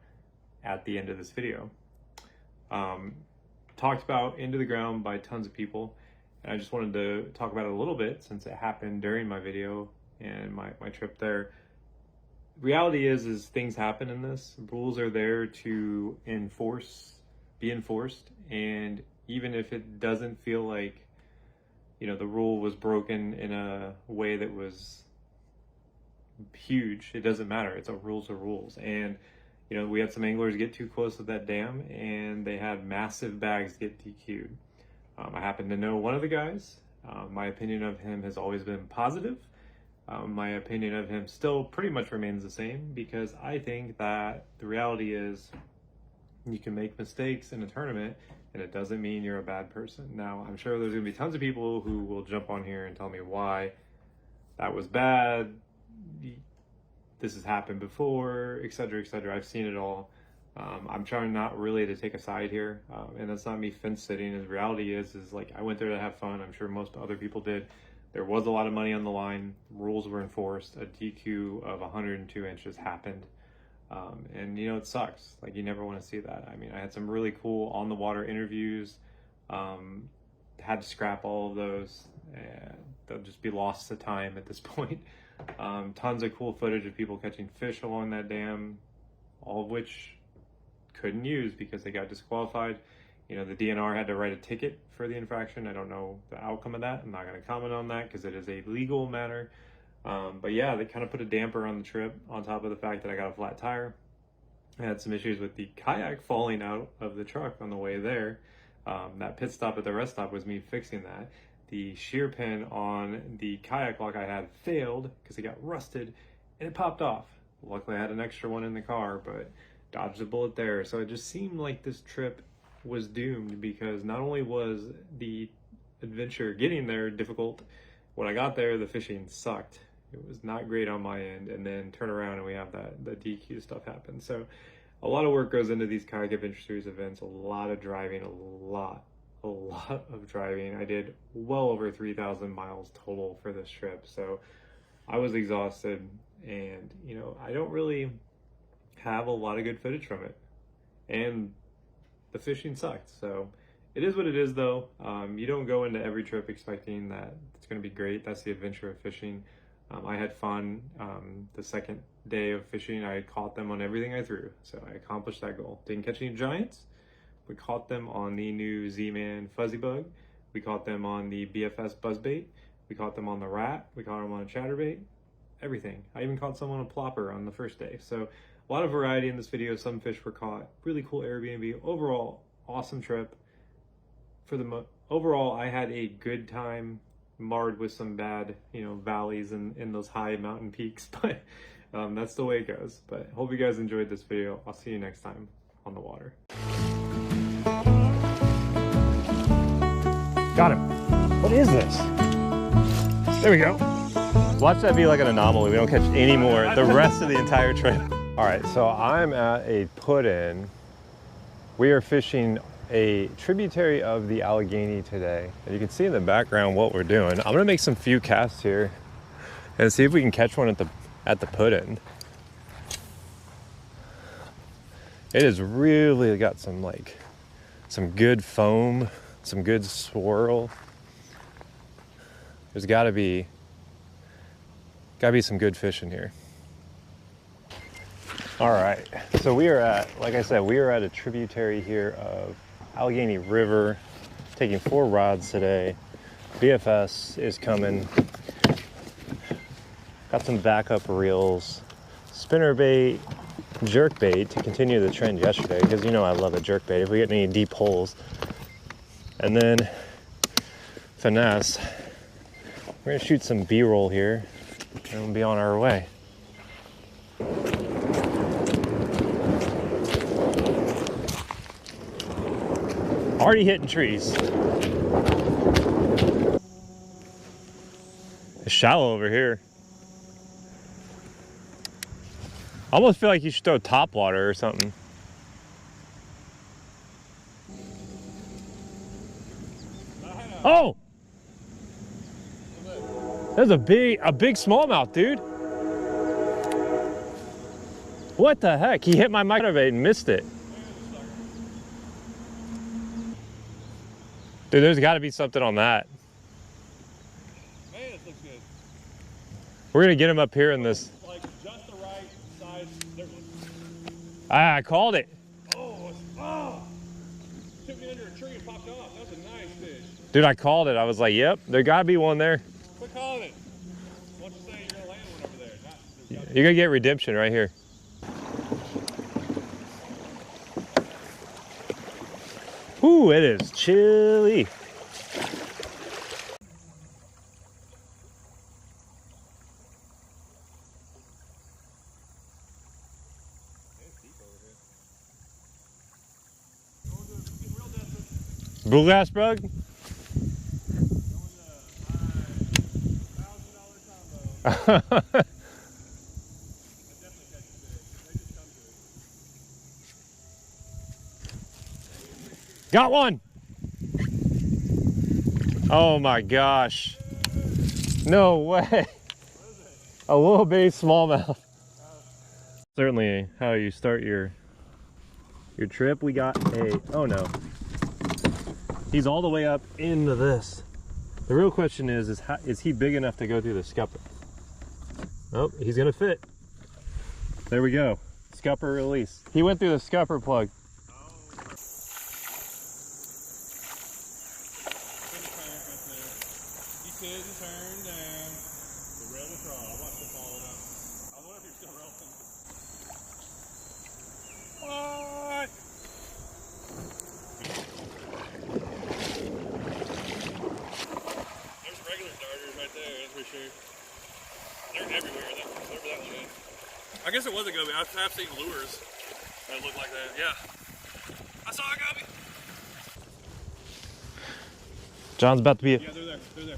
at the end of this video. Talked about into the ground by tons of people, and I just wanted to talk about it a little bit since it happened during my video and my trip there. Reality is things happen in this. Rules are there to be enforced, and even if it doesn't feel like, you know, the rule was broken in a way that was huge, it doesn't matter. It's a rules are rules. And you know, we had some anglers get too close to that dam, and they had massive bags get DQ'd. I happen to know one of the guys. My opinion of him has always been positive. My opinion of him still pretty much remains the same, because I think that the reality is you can make mistakes in a tournament, and it doesn't mean you're a bad person. Now, I'm sure there's going to be tons of people who will jump on here and tell me why that was bad, this has happened before, etc., etc. I've seen it all. I'm trying not really to take a side here, and that's not me fence sitting. The reality is like, I went there to have fun. I'm sure most other people did. There was a lot of money on the line. Rules were enforced. A DQ of 102 inches happened, and you know, it sucks. Like, you never want to see that. I mean, I had some really cool on the water interviews. Had to scrap all of those, and they'll just be lost to time at this point. Tons of cool footage of people catching fish along that dam, all of which couldn't use because they got disqualified. You know, the DNR had to write a ticket for the infraction. I don't know the outcome of that. I'm not going to comment on that because it is a legal matter. But yeah, they kind of put a damper on the trip, on top of the fact that I got a flat tire. I had some issues with the kayak falling out of the truck on the way there. That pit stop at the rest stop was me fixing that. The shear pin on the kayak lock I had failed because it got rusted and it popped off. Luckily I had an extra one in the car, but dodged a bullet there. So it just seemed like this trip was doomed, because not only was the adventure getting there difficult, when I got there the fishing sucked. It was not great on my end, and then turn around and we have the DQ stuff happen. So a lot of work goes into these Kayak Adventure Series events, a lot of driving, a lot of driving. I did well over 3,000 miles total for this trip, so I was exhausted, and you know, I don't really have a lot of good footage from it, and the fishing sucked. So it is what it is, though. You don't go into every trip expecting that it's going to be great. That's the adventure of fishing. I had fun. The second day of fishing, I caught them on everything I threw, so I accomplished that goal. Didn't catch any giants. We caught them on the new Z-Man Fuzzy Bug. We caught them on the BFS Buzzbait. We caught them on the Rat. We caught them on a Chatterbait. Everything. I even caught some on a Plopper on the first day. So a lot of variety in this video. Some fish were caught. Really cool Airbnb. Overall, awesome trip. Overall, I had a good time, marred with some bad, valleys and in those high mountain peaks. But that's the way it goes. But hope you guys enjoyed this video. I'll see you next time on the water. Got him. What is this? There we go. Watch that be like an anomaly. We don't catch any more the rest of the entire trip. All right, so I'm at a put-in. We are fishing a tributary of the Alleghany today. And you can see in the background what we're doing. I'm gonna make some few casts here and see if we can catch one at the put-in. It has really got some good foam, some good swirl. There's gotta be some good fish in here. All right, so we are at, like I said, we are at a tributary here of Alleghany River, taking 4 rods today. BFS is coming. Got some backup reels, spinnerbait, jerkbait to continue the trend yesterday, because you know I love a jerkbait if we get any deep holes. And then finesse. We're gonna shoot some B-roll here and we'll be on our way. Already hitting trees. It's shallow over here. I almost feel like you should throw top water or something. Oh! That's a big smallmouth, dude. What the heck? He hit my microbait and missed it. Dude, there's got to be something on that. Man, this looks good. We're gonna get him up here in this. Like just the right size. I called it. Oh, took me under a tree and popped off. That was a nice fish. Dude, I called it. I was like, yep, there gotta be one there. Quit calling it. Why don't you say you're gonna land one over there? You're gonna get redemption right here. Ooh, it is chilly. Blue glass bug? $1,000 Got one. Oh my gosh. No way. A little bitty smallmouth. Certainly how you start your trip. We got a, oh no. He's all the way up into this. The real question is he big enough to go through the scupper? Oh, he's gonna fit. There we go. Scupper release. He went through the scupper plug. Turn down. The rail will crawl. I'll watch them fall up. I wonder if you're still rolling. What? There's regular darters right there, that's for sure. They're everywhere, whatever that one is. I guess it was a goby. I've seen lures that look like that. Yeah. I saw a goby. John's about to be. Yeah, they're there. They're there.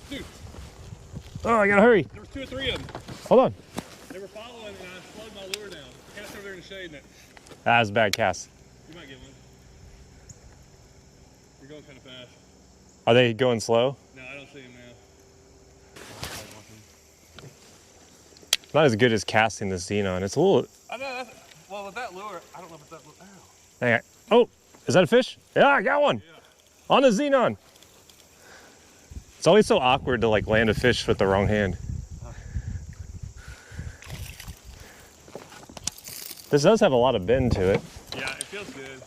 Dude. Oh, I gotta hurry. There was 2 or 3 of them. Hold on. They were following and I slowed my lure down. Cast over there in the shade and it. That was a bad cast. You might get one. You're going kind of fast. Are they going slow? No, I don't see him now. Not as good as casting the xenon. It's a little. I know. That's, well, with that lure, I don't know if it's that lure. Ow. Hang on. Oh, is that a fish? Yeah, I got one. Yeah. On the xenon. It's always so awkward to like land a fish with the wrong hand. This does have a lot of bend to it. Yeah, it feels good.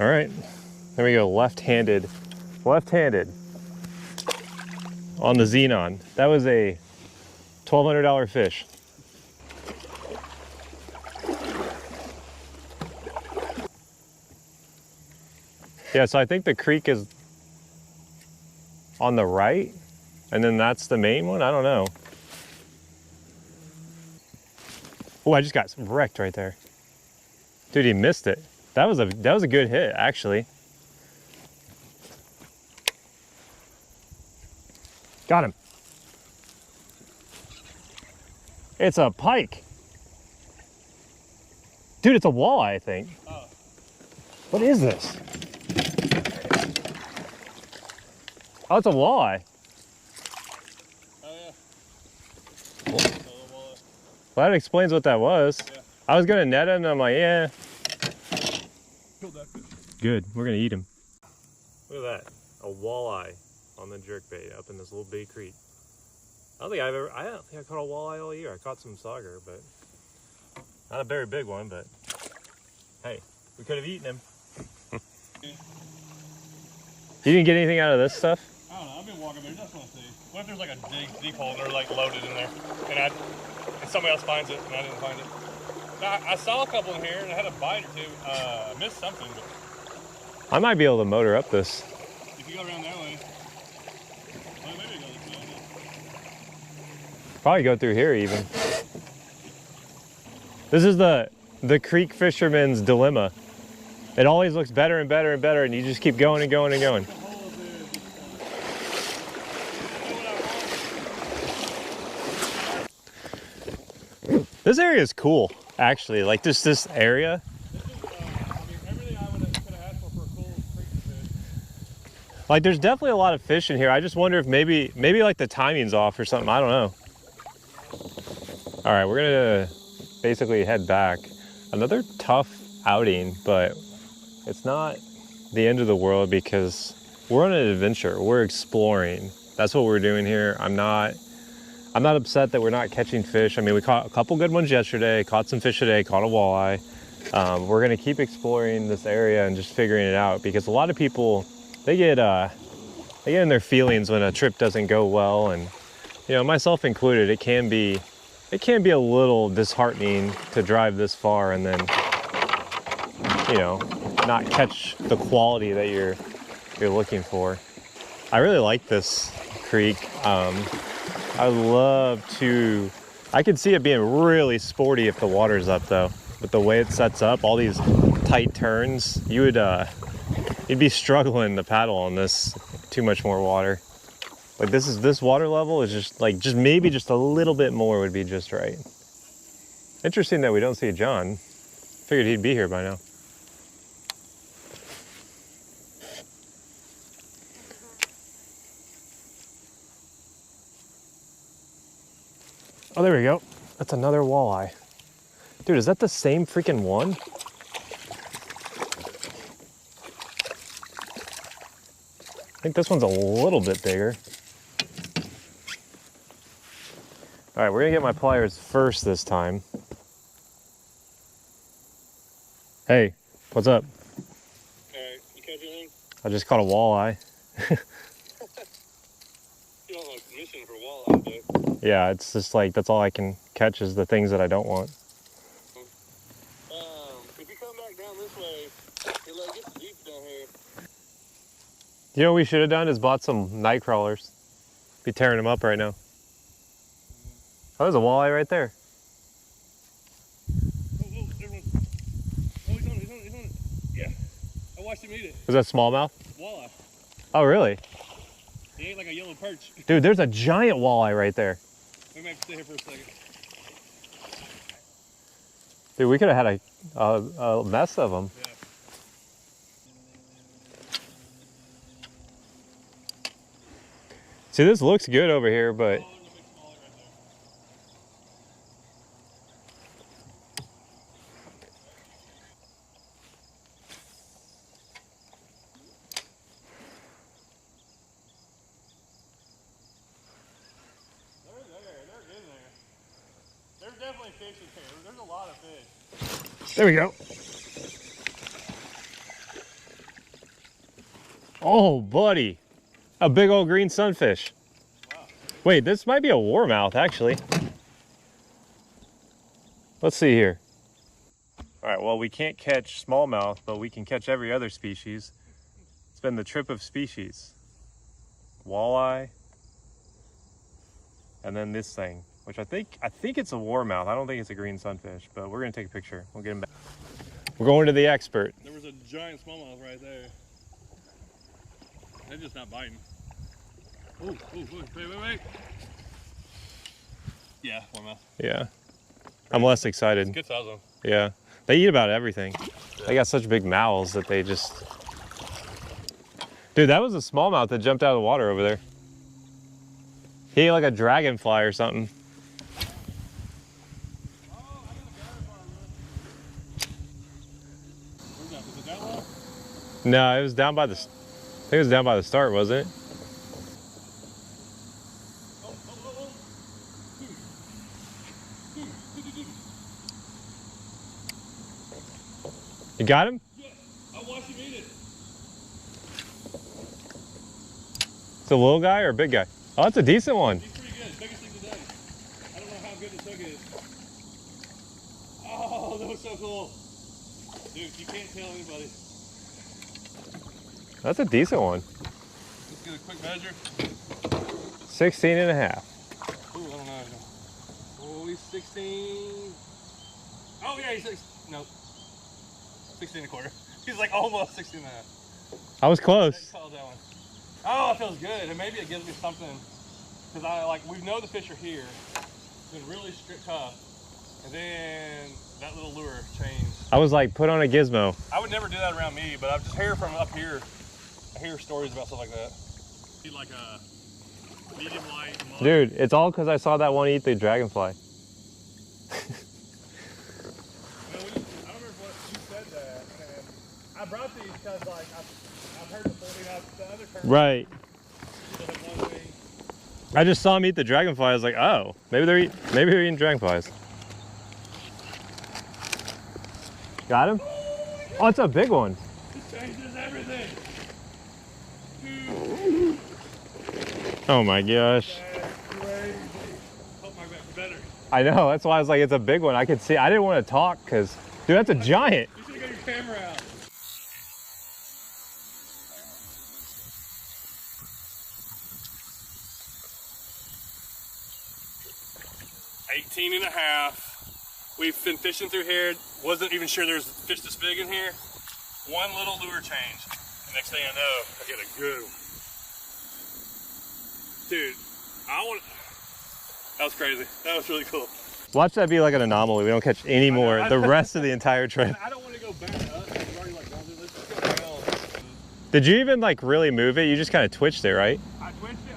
All right, there we go. Left-handed on the xenon. That was a $1,200 fish. Yeah, so I think the creek is on the right, and then that's the main one. I don't know. Oh, I just got wrecked right there. Dude, he missed it. That was a good hit, actually. Got him. It's a pike. Dude, it's a walleye, I think. Oh. What is this? Oh, it's a walleye. Oh yeah. Well, that explains what that was. Yeah. I was gonna net it and I'm like, yeah. Killed that fish. Good, we're gonna eat him. Look at that, a walleye on the jerkbait up in this little bitty creek. I don't think I caught a walleye all year. I caught some sauger, but not a very big one, but hey, we could have eaten him. You didn't get anything out of this stuff? I don't know. I've been walking there. Just want to see. What if there's like a deep hole and they're like loaded in there, and somebody else finds it and I didn't find it? Now, I saw a couple in here and I had a bite or two. I missed something, but I might be able to motor up this. if you go around that way, well, maybe go this way. Yeah. Probably go through here even. This is the creek fisherman's dilemma. It always looks better and better and better, and you just keep going and going and going. This area is cool, actually. Like just this area. This is, everything I could have asked for a cool creek fish. Like there's definitely a lot of fish in here. I just wonder if maybe like the timing's off or something. I don't know. All right, we're gonna basically head back. Another tough outing, but it's not the end of the world because we're on an adventure. We're exploring. That's what we're doing here. I'm not upset that we're not catching fish. I mean, we caught a couple good ones yesterday, caught some fish today, caught a walleye. We're gonna keep exploring this area and just figuring it out because a lot of people, they get in their feelings when a trip doesn't go well, and you know, myself included, it can be a little disheartening to drive this far and then, you know, not catch the quality that you're looking for. I really like this creek. I could see it being really sporty if the water's up though. With the way it sets up, all these tight turns, you'd be struggling to paddle on this. Too much more water. Like this water level is just maybe just a little bit more would be just right. Interesting that we don't see John. Figured he'd be here by now. Oh, there we go. That's another walleye. Dude, is that the same freaking one? I think this one's a little bit bigger. All right, we're gonna get my pliers first this time. Hey, what's up? Alright, you catch anything? I just caught a walleye. You don't have permission for walleye, though. Yeah, it's just like, that's all I can catch is the things that I don't want. If you come back down this way, you're like, it's deep down here. You know what we should have done is bought some night crawlers. Be tearing them up right now. Oh, there's a walleye right there. Oh, there's one. Oh, he's on it. Yeah. I watched him eat it. Is that smallmouth? Walleye. Oh, really? He ate like a yellow perch. Dude, there's a giant walleye right there. We might have to stay here for a second. Dude, we could have had a mess of them. Yeah. See, this looks good over here, but Oh, there's a big smaller right there. They're in there. There's definitely fish in here. There's a lot of fish. there we go. Oh, buddy. A big old green sunfish. Wow. Wait, this might be a warmouth, actually. Let's see here. All right, well, we can't catch smallmouth, but we can catch every other species. It's been the trip of species. Walleye. And then this thing, which I think it's a warmouth. I don't think it's a green sunfish, but we're gonna take a picture. We'll get him back. We're going to the expert. There was a giant smallmouth right there. They're just not biting. Ooh, wait. Yeah, smallmouth. Yeah. I'm less excited. Good size though. Yeah. They eat about everything. They got such big mouths that they just... Dude, that was a smallmouth that jumped out of the water over there. He ate like a dragonfly or something. Where's that? Is it that low? No, it was down by the... I think it was down by the start, wasn't it? You got him? Yeah, I watched him eat it. It's a little guy or a big guy? Oh, that's a decent one. He's pretty good. Biggest thing today. I don't know how good the hook is. Oh, that was so cool. Dude, you can't tell anybody. That's a decent one. Let's get a quick measure. 16 and a half. Ooh, I don't know. Oh, he's 16. Oh, yeah, he's 6. Nope. 16 and a quarter. He's like almost 16 and a half. I was close. Call that one. Oh, it feels good. And maybe it gives me something. Because we know the fish are here. It's been really tough. And then that little lure changed. I was like, put on a gizmo. I would never do that around me, but I've just heard from up here. I hear stories about stuff like that. Need like a medium light. Dude, it's all because I saw that one eat the dragonfly. I don't remember what you said that. And I brought these because like I've heard the other term. Right. Doesn't want me. I just saw him eat the dragonfly. I was like, oh, maybe they're eating dragonflies. Got him? Oh, it's a big one. This changes everything. Oh my gosh. That's crazy. Hope my back's better. I know, that's why I was like, it's a big one. I could see, I didn't want to talk because, dude, that's a giant. You should have got your camera out. $18 and a half. We've been fishing through here. Wasn't even sure there's fish this big in here. One little lure change. The next thing I know, I get a good one. Dude, that was crazy. That was really cool. Watch that be like an anomaly. We don't catch any more the rest of the entire trip. I don't want to go back up. We've already like gone through this. Let's go down. Did you even like really move it? You just kind of twitched it, right? I twitched it,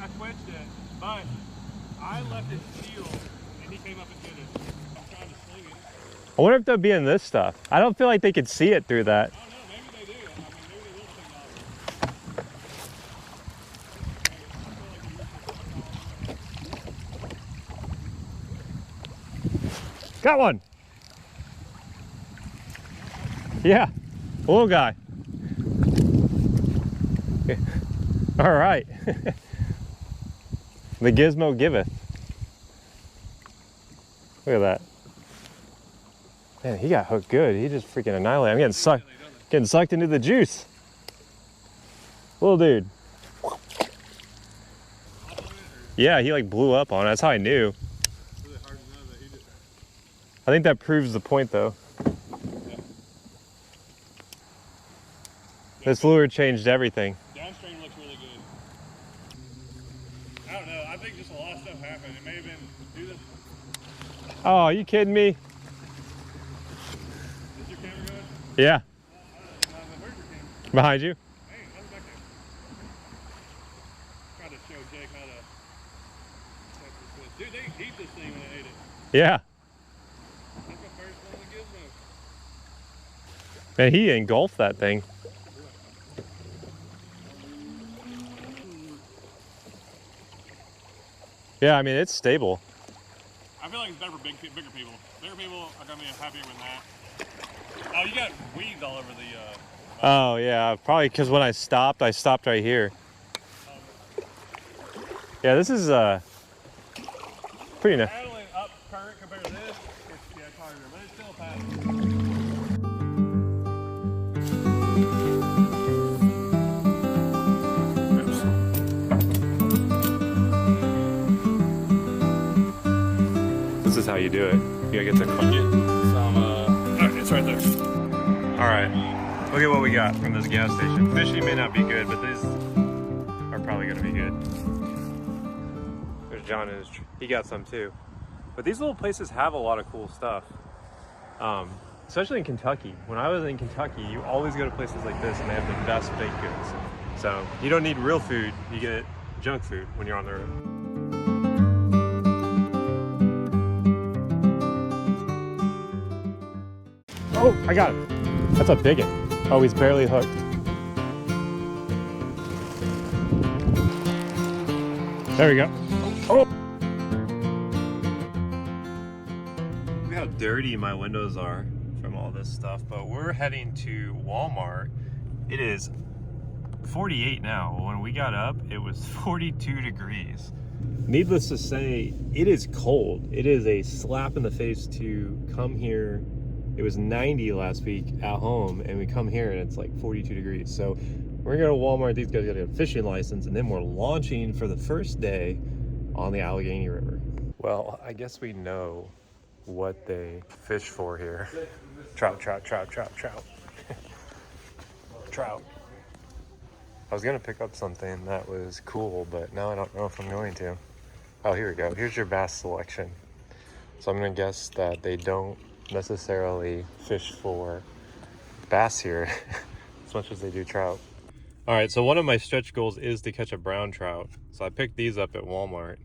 but I left it sealed and he came up and did it. I'm trying to sling it. I wonder if they'll be in this stuff. I don't feel like they could see it through that. I don't know, maybe they do. I mean, maybe they will take off. Got one. Yeah, little guy. All right. The gizmo giveth. Look at that. Man, he got hooked good. He just freaking annihilated. I'm getting sucked into the juice. Little dude. Yeah, he like blew up on it. That's how I knew. I think that proves the point though. This lure changed everything. Downstream looks really good. I don't know. I think just a lot of stuff happened. It may have been do this. Oh, are you kidding me? Is your camera going? Yeah. Where's your camera? Behind you. Hey, how's it back there? Trying to show Jake how to catch this fish. Dude, they eat this thing when they ate it. Yeah. That's my first one with gizmo. Man, he engulfed that thing. Yeah, I mean, it's stable. I feel like it's better for bigger people. Bigger people are going to be happier with that. Oh, you got weeds all over the... Oh, yeah, probably because when I stopped right here. Yeah, this is pretty nice. Paddling up current compared to this, it's harder, but it's still paddling. This is how you do it. You gotta get the It's right there. All right, look at what we got from this gas station. Fishing may not be good, but these are probably gonna be good. John he got some too. But these little places have a lot of cool stuff. Especially in Kentucky. When I was in Kentucky, you always go to places like this and they have the best baked goods. So you don't need real food, you get junk food when you're on the road. Oh, I got it. That's a big one. Oh, he's barely hooked. There we go. Oh! Look how dirty my windows are from all this stuff, but we're heading to Walmart. It is 48 now. When we got up, it was 42 degrees. Needless to say, it is cold. It is a slap in the face to come here. It was 90 last week at home, and we come here and it's like 42 degrees. So we're gonna go to Walmart. These guys got a fishing license, and then we're launching for the first day on the Alleghany River. Well, I guess we know what they fish for here. Trout, trout, trout, trout, trout. Trout. I was gonna pick up something that was cool, but now I don't know if I'm going to. Oh, here we go. Here's your bass selection. So I'm gonna guess that they don't necessarily fish for bass here as much as they do trout. All right, so one of my stretch goals is to catch a brown trout. So I picked these up at Walmart.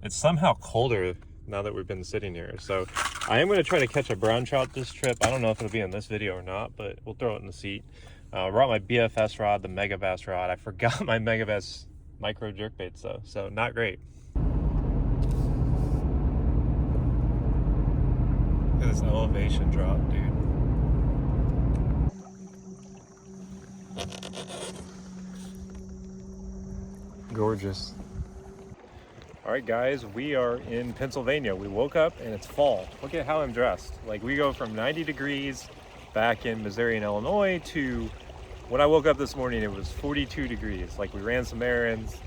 It's somehow colder now that we've been sitting here. So I am gonna try to catch a brown trout this trip. I don't know if it'll be in this video or not, but we'll throw it in the seat. Brought my BFS rod, the Mega Bass rod. I forgot my Mega Bass micro jerkbaits though, so not great. Look at this elevation drop, dude. Gorgeous. All right, guys, we are in Pennsylvania. We woke up and it's fall. Look at how I'm dressed. Like, we go from 90 degrees back in Missouri and Illinois to when I woke up this morning, it was 42 degrees. Like, we ran some errands.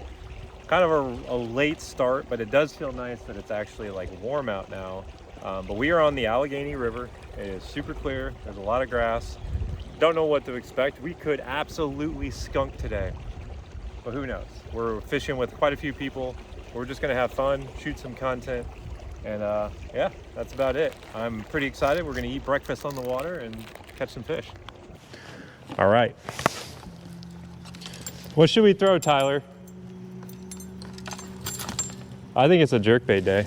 Kind of a late start, but it does feel nice that it's actually like warm out now. But we are on the Alleghany River. It is super clear. There's a lot of grass. Don't know what to expect. We could absolutely skunk today, but who knows? We're fishing with quite a few people. We're just gonna have fun, shoot some content, and yeah, that's about it. I'm pretty excited. We're gonna eat breakfast on the water and catch some fish. All right. What should we throw, Tyler? I think it's a jerkbait day.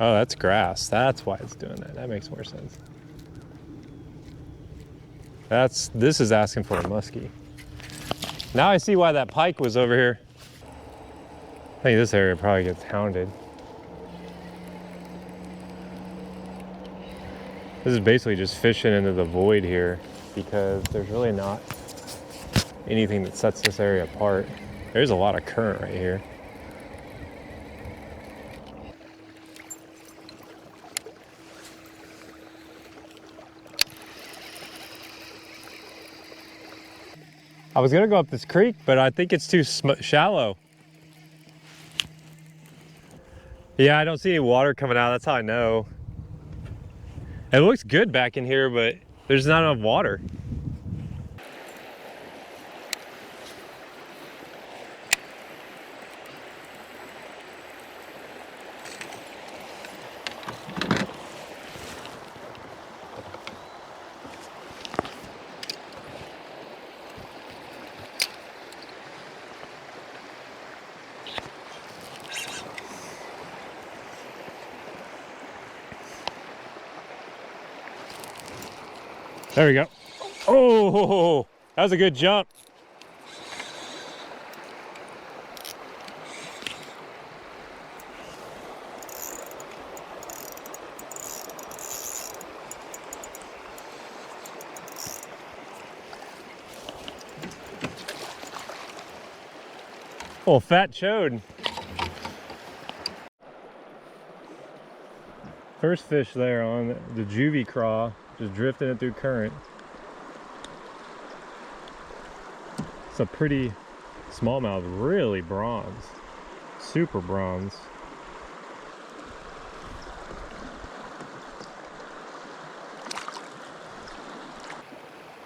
Oh, that's grass. That's why it's doing that. That makes more sense. This is asking for a muskie. Now I see why that pike was over here. I think this area probably gets hounded. This is basically just fishing into the void here because there's really not anything that sets this area apart. There's a lot of current right here. I was gonna go up this creek, but I think it's too shallow. Yeah, I don't see any water coming out. That's how I know. It looks good back in here, but there's not enough water. There we go. Oh, that was a good jump. Oh, fat chode. First fish there on the juvie craw. Just drifting it through current. It's a pretty smallmouth, really bronze, super bronze.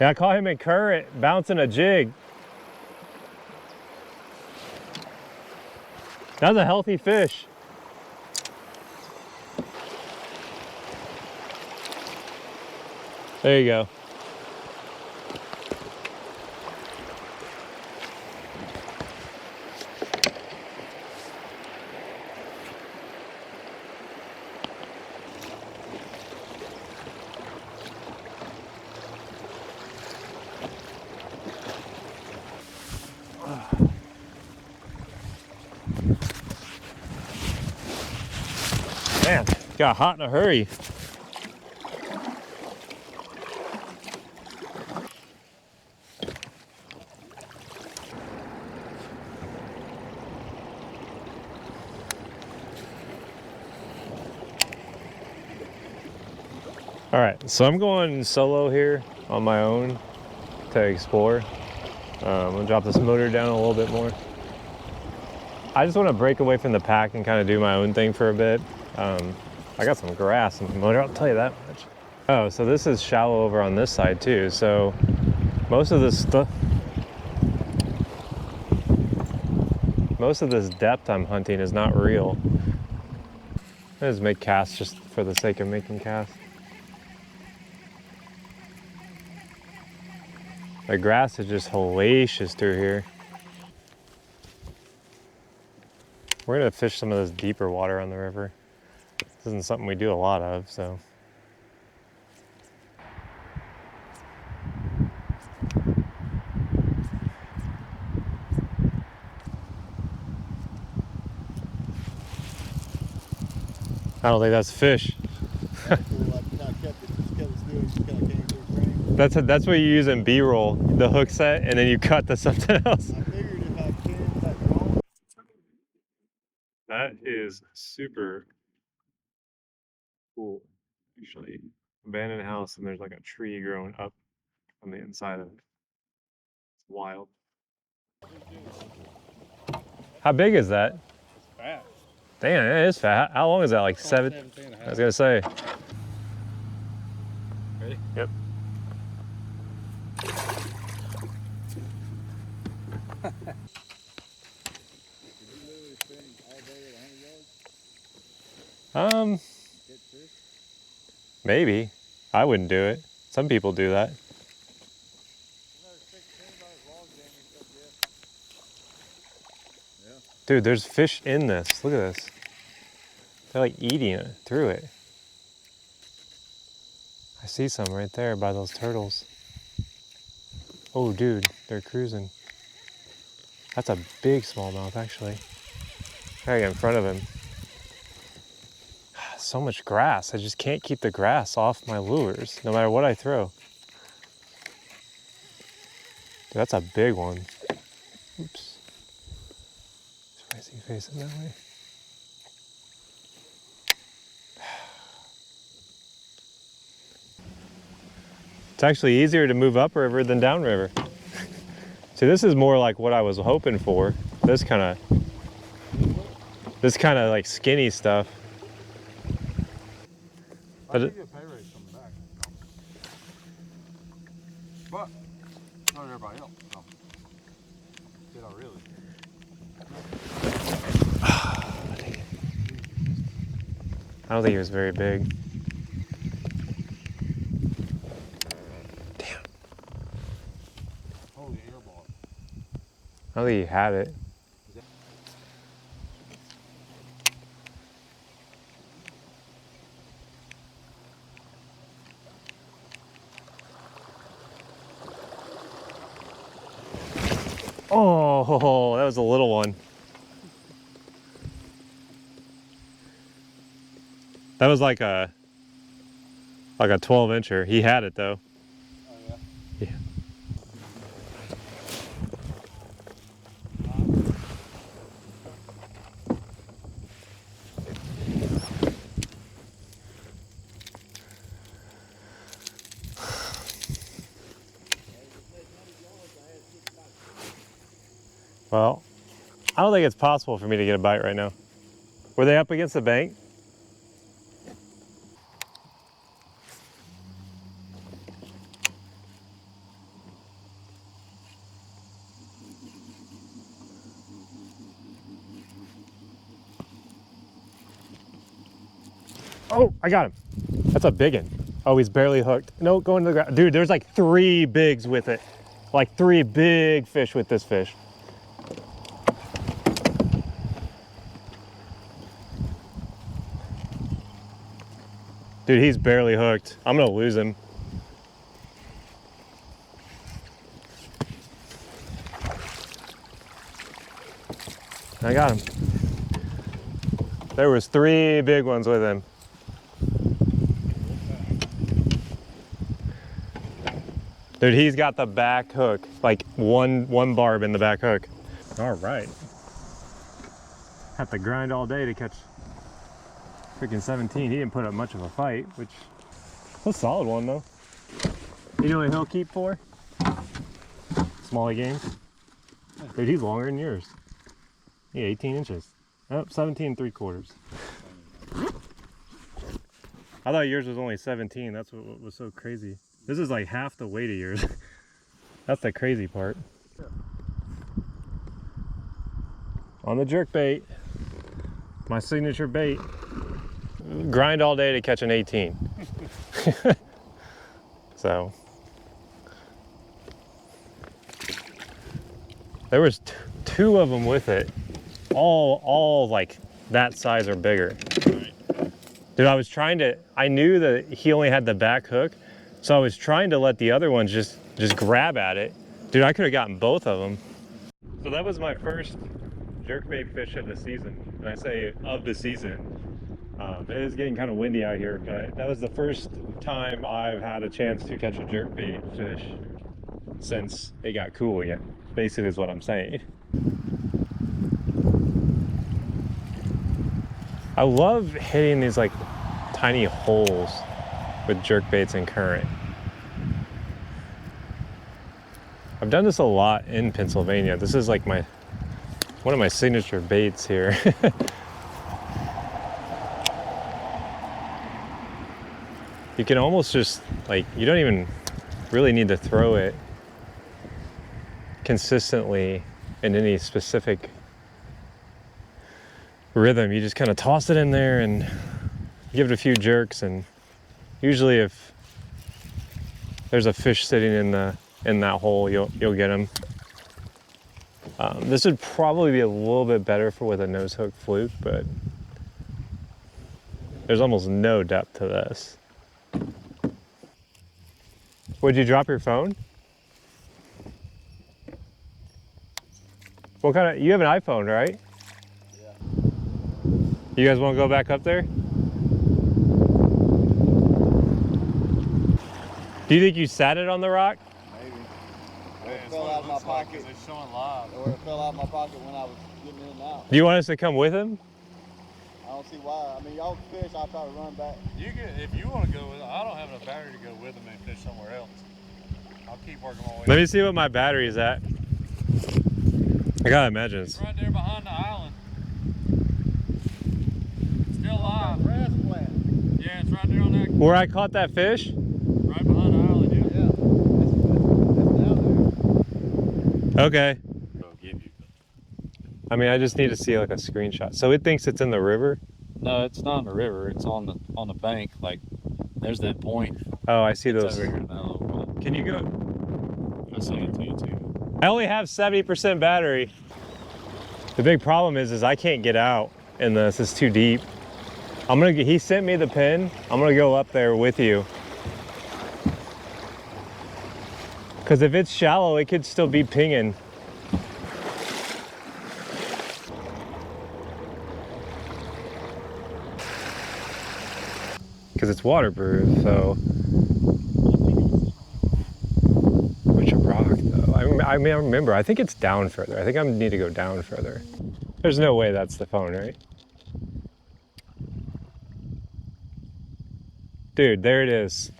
Yeah, I caught him in current, bouncing a jig. That's a healthy fish. There you go. Man, got hot in a hurry. All right, so I'm going solo here on my own to explore. I'm gonna drop this motor down a little bit more. I just want to break away from the pack and kind of do my own thing for a bit. I got some grass in the motor, I'll tell you that much. Oh, so this is shallow over on this side too. So most of this depth I'm hunting is not real. I just make casts just for the sake of making casts. The grass is just hellacious through here. We're gonna fish some of this deeper water on the river. This isn't something we do a lot of, so. I don't think that's fish. That's what you use in B-roll, the hook set, and then you cut to something else. That is super cool, actually. Abandoned house, and there's like a tree growing up on the inside of it. It's wild. How big is that? Fat. Damn, it is fat. How long is that? Like 7? I was gonna say. Ready? Yep. Maybe. I wouldn't do it. Some people do that. Dude, there's fish in this. Look at this. They're like eating it through it. I see some right there by those turtles. Oh, dude, they're cruising. That's a big smallmouth, actually. Right in front of him. So much grass. I just can't keep the grass off my lures, no matter what I throw. Dude, that's a big one. Oops. Why is he facing that way? It's actually easier to move upriver than downriver. See, this is more like what I was hoping for. This kind of like skinny stuff. But I'll give you a pay raise coming back. But not everybody else. So. Did I really? I don't think he was very big. Damn. Holy airball. I don't think he had it. Oh, that was a little one. That was like a 12-incher. He had it though. Oh yeah. Yeah. Well, I don't think it's possible for me to get a bite right now. Were they up against the bank? Oh, I got him. That's a big one. Oh, he's barely hooked. No, go into the ground. Dude, there's like 3 bigs with it. Like 3 big fish with this fish. Dude, he's barely hooked. I'm gonna lose him. I got him. There was 3 big ones with him. Dude, he's got the back hook, like one barb in the back hook. All right. Have to grind all day to catch freaking 17. He didn't put up much of a fight, which was a solid one though. You know what he'll keep for? Smalley games. Dude, he's longer than yours. Yeah, 18 inches. Oh, 17 3/4. I thought yours was only 17. That's what was so crazy. This is like half the weight of yours. That's the crazy part. On the jerk bait, my signature bait. Grind all day to catch an 18. So there was 2 of them with it, all like that size or bigger. Dude, I knew that he only had the back hook, so I was trying to let the other ones just grab at it. Dude, I could have gotten both of them. So that was my first jerkbait fish of the season. And I say of the season. It is getting kind of windy out here, but that was the first time I've had a chance to catch a jerkbait fish since it got cool again. Basically is what I'm saying. I love hitting these like tiny holes with jerkbaits and current. I've done this a lot in Pennsylvania. This is like one of my signature baits here. You can almost just like, you don't even really need to throw it consistently in any specific rhythm. You just kind of toss it in there and give it a few jerks, and usually if there's a fish sitting in that hole, you'll get them. This would probably be a little bit better for with a nose hook fluke, but there's almost no depth to this. Would you drop your phone? What kind of, you have an iPhone, right? Yeah. You guys want to go back up there? Do you think you sat it on the rock? Maybe. Or it fell out of my pocket. It's showing live. Or it fell out of my pocket when I was getting in and out. Do you want us to come with him? I don't see why. I mean, y'all fish, I'll try to run back. If you want to go with it, I don't have enough battery to go with them and fish somewhere else. I'll keep working my way. Let me see what my battery is at. I gotta imagine it's right there behind the island. Still live. Grass plant. Yeah, it's right there on that. where I caught that fish. Right behind the island, yeah. Yeah. That's down there. Okay. I'll give you. I mean, I just need to see like a screenshot. So it thinks it's in the river. No, it's not in the river. It's on the bank. Like, there's that point. Oh, I see It's those. over here now. Can you go? I'll send it to you too. I only have 70% battery. The big problem is I can't get out in this. It's too deep. He sent me the pin. I'm gonna go up there with you. Cause if it's shallow, it could still be pinging. Cause it's waterproof, so. Which rock though? I mean, I remember, I think it's down further. I think I need to go down further. There's no way that's the phone, right? Dude, there it is.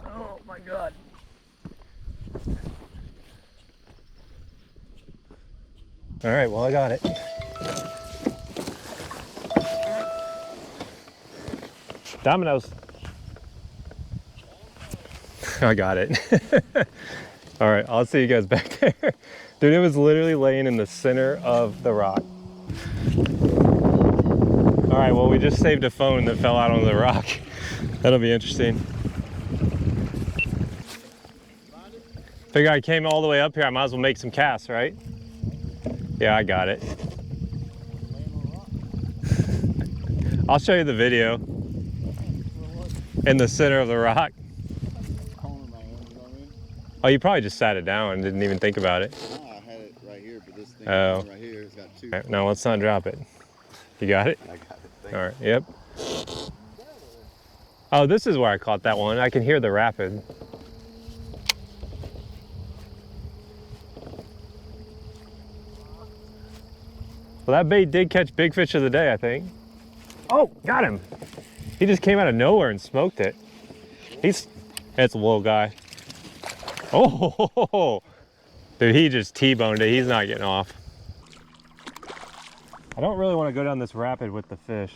Oh my God. All right, well, I got it. Dominoes. I got it. All right, I'll see you guys back there. Dude, it was literally laying in the center of the rock. All right, well, we just saved a phone that fell out on the rock. That'll be interesting. Figure I came all the way up here, I might as well make some casts, right? Yeah, I got it. I'll show you the video. In the center of the rock. Oh, you probably just sat it down and didn't even think about it. No, I had it right here, but this thing Oh. right here has got two. All right, now let's not drop it. You got it? I got it. Thank All right, yep. Oh, this is where I caught that one. I can hear the rapid. Well, that bait did catch big fish of the day, I think. Oh, got him. He just came out of nowhere and smoked it. It's a little guy. Oh, dude, he just T-boned it. He's not getting off. I don't really want to go down this rapid with the fish.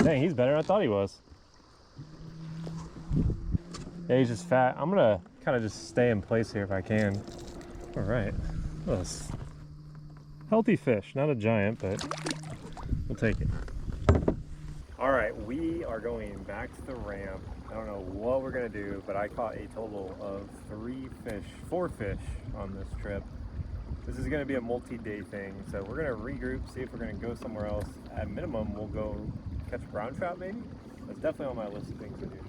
Dang, he's better than I thought he was. Yeah, he's just fat. I'm gonna kind of just stay in place here if I can. All right. Oh, this healthy fish, not a giant, but we'll take it. All right, we are going back to the ramp. I don't know what we're gonna do, but I caught a total of 4 fish on this trip. This is gonna be a multi-day thing, so we're gonna regroup, see if we're gonna go somewhere else. At minimum, we'll go catch brown trout maybe. That's definitely on my list of things to do today.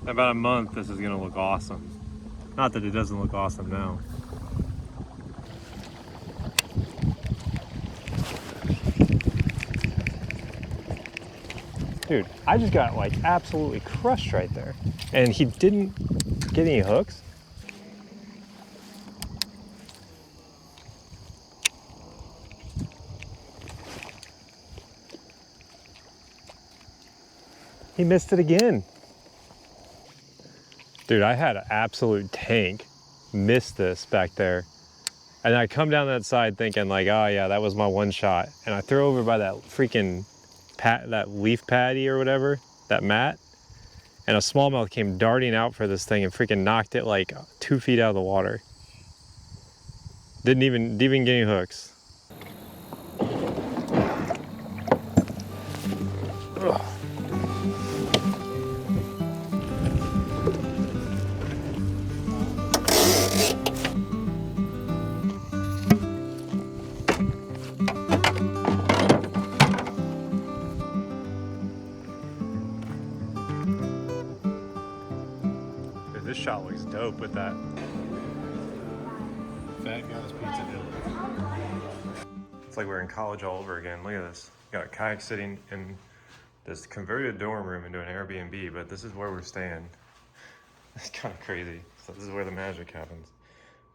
In about a month, this is gonna look awesome. Not that it doesn't look awesome now. Dude, I just got like absolutely crushed right there. And he didn't get any hooks. He missed it again. Dude, I had an absolute tank. Missed this back there. And I come down that side thinking like, oh yeah, that was my one shot. And I throw over by that freaking that leaf patty or whatever, that mat. And a smallmouth came darting out for this thing and freaking knocked it like 2 feet out of the water. Didn't even get any hooks. Ugh. This shot looks dope with that. Fat guy's pizza deal. It's like we're in college all over again. Look at this. Got a kayak sitting in this converted dorm room into an Airbnb, but this is where we're staying. It's kind of crazy. So this is where the magic happens.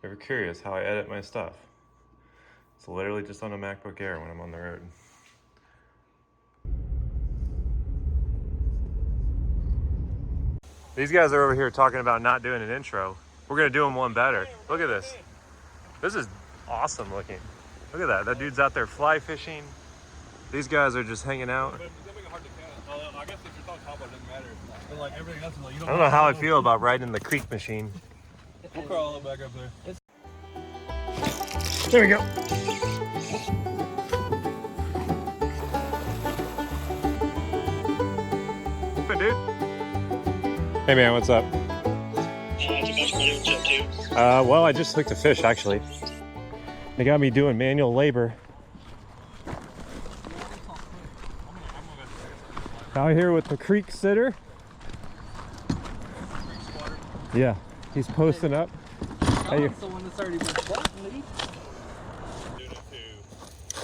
Ever curious how I edit my stuff? It's literally just on a MacBook Air when I'm on the road. These guys are over here talking about not doing an intro. We're gonna do them one better. Look at this. This is awesome looking. Look at that. That dude's out there fly fishing. These guys are just hanging out. I guess if you're talking top, it doesn't matter. But like everything else, like, you I don't know how I feel about riding the creek machine. We'll crawl back up there. There we go. Hey, dude. Hey, man, what's up? Well, I just hooked a fish, actually. They got me doing manual labor. Out here with the creek sitter. Yeah, he's posting up. Hey, The one that's already been fought, me. Doing it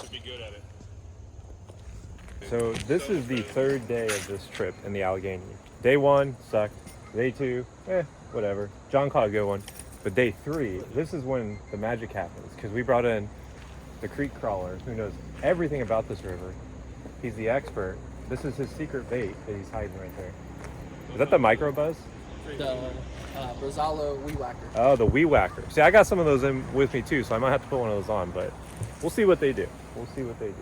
to be good at it. so this is the 3rd day of this trip in the Alleghany. Day 1 sucked. Day 2, whatever. John caught a good one. But day 3, this is when the magic happens, because we brought in the creek crawler who knows everything about this river. He's the expert. This is his secret bait that he's hiding right there. Is that the micro buzz? The Brazalo Weed Whacker. Oh, the Wee Whacker. See, I got some of those in with me too, so I might have to put one of those on, but we'll see what they do. We'll see what they do.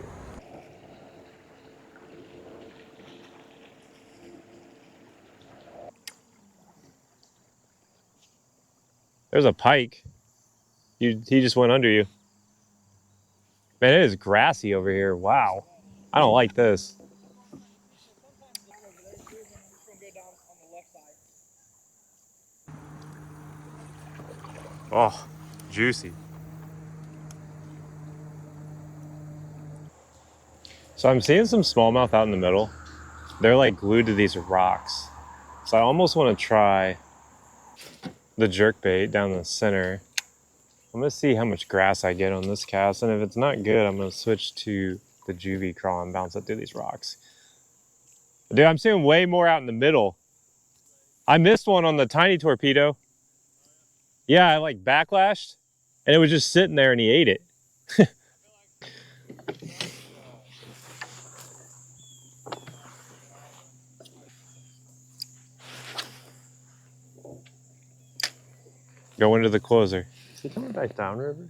There's a pike. He just went under you. Man, it is grassy over here. Wow. I don't like this. Oh, juicy. So I'm seeing some smallmouth out in the middle. They're like glued to these rocks. So I almost want to try the jerkbait down the center. I'm gonna see how much grass I get on this cast, and if it's not good, I'm gonna switch to the juvie crawl and bounce it through these rocks. Dude, I'm seeing way more out in the middle. I missed one on the tiny torpedo. Yeah, I like backlashed, and it was just sitting there, and he ate it. Go into the closer. Is he coming back downriver?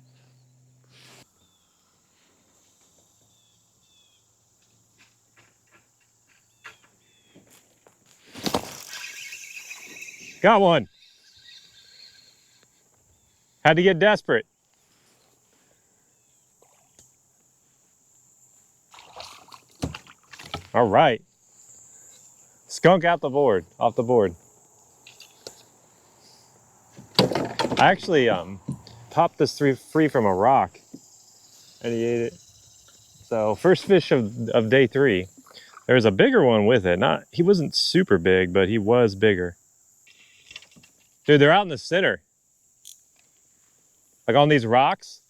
Got one. Had to get desperate. All right. Skunk out the board, off the board. I actually popped this free from a rock, and he ate it. So first fish of day 3. There's a bigger one with it. He wasn't super big, but he was bigger. Dude, they're out in the center. Like on these rocks.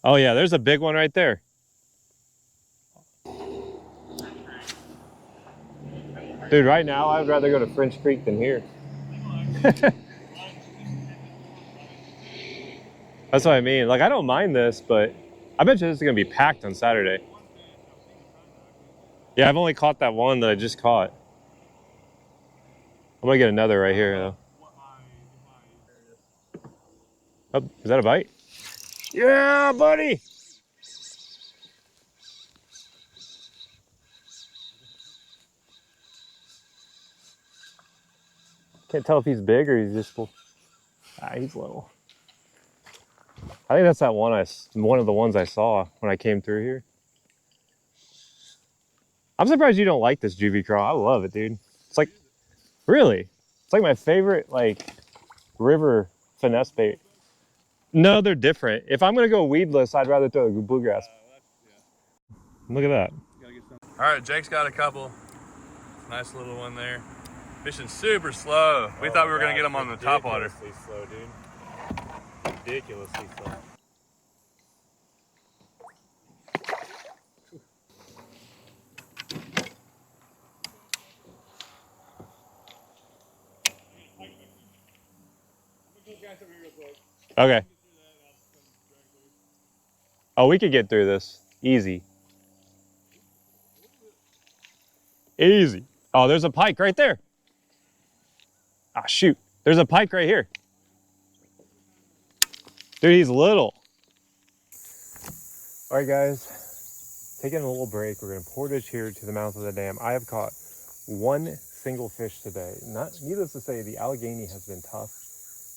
Oh yeah, there's a big one right there. Dude, right now I'd rather go to French Creek than here. That's what I mean. Like, I don't mind this, but I bet you this is gonna be packed on Saturday. Yeah, I've only caught that one that I just caught. I'm gonna get another right here though. Oh, is that a bite? Yeah, buddy! Can't tell if he's big or he's just... he's little. I think that's that one one of the ones I saw when I came through here. I'm surprised you don't like this juvie crawl. I love it, dude. It's like, really? It's like my favorite, like, river finesse bait. No, they're different. If I'm gonna go weedless, I'd rather throw a bluegrass. Look at that. All right, Jake's got a couple. Nice little one there. Fishing super slow. We thought we were gonna get them on the top water. Ridiculously slow, dude. Ridiculously slow. Okay. Oh, we could get through this. Easy. Easy. Oh, there's a pike right there. Ah, shoot. There's a pike right here. Dude, he's little. All right, guys. Taking a little break. We're going to portage here to the mouth of the dam. I have caught one single fish today. Needless to say, the Alleghany has been tough,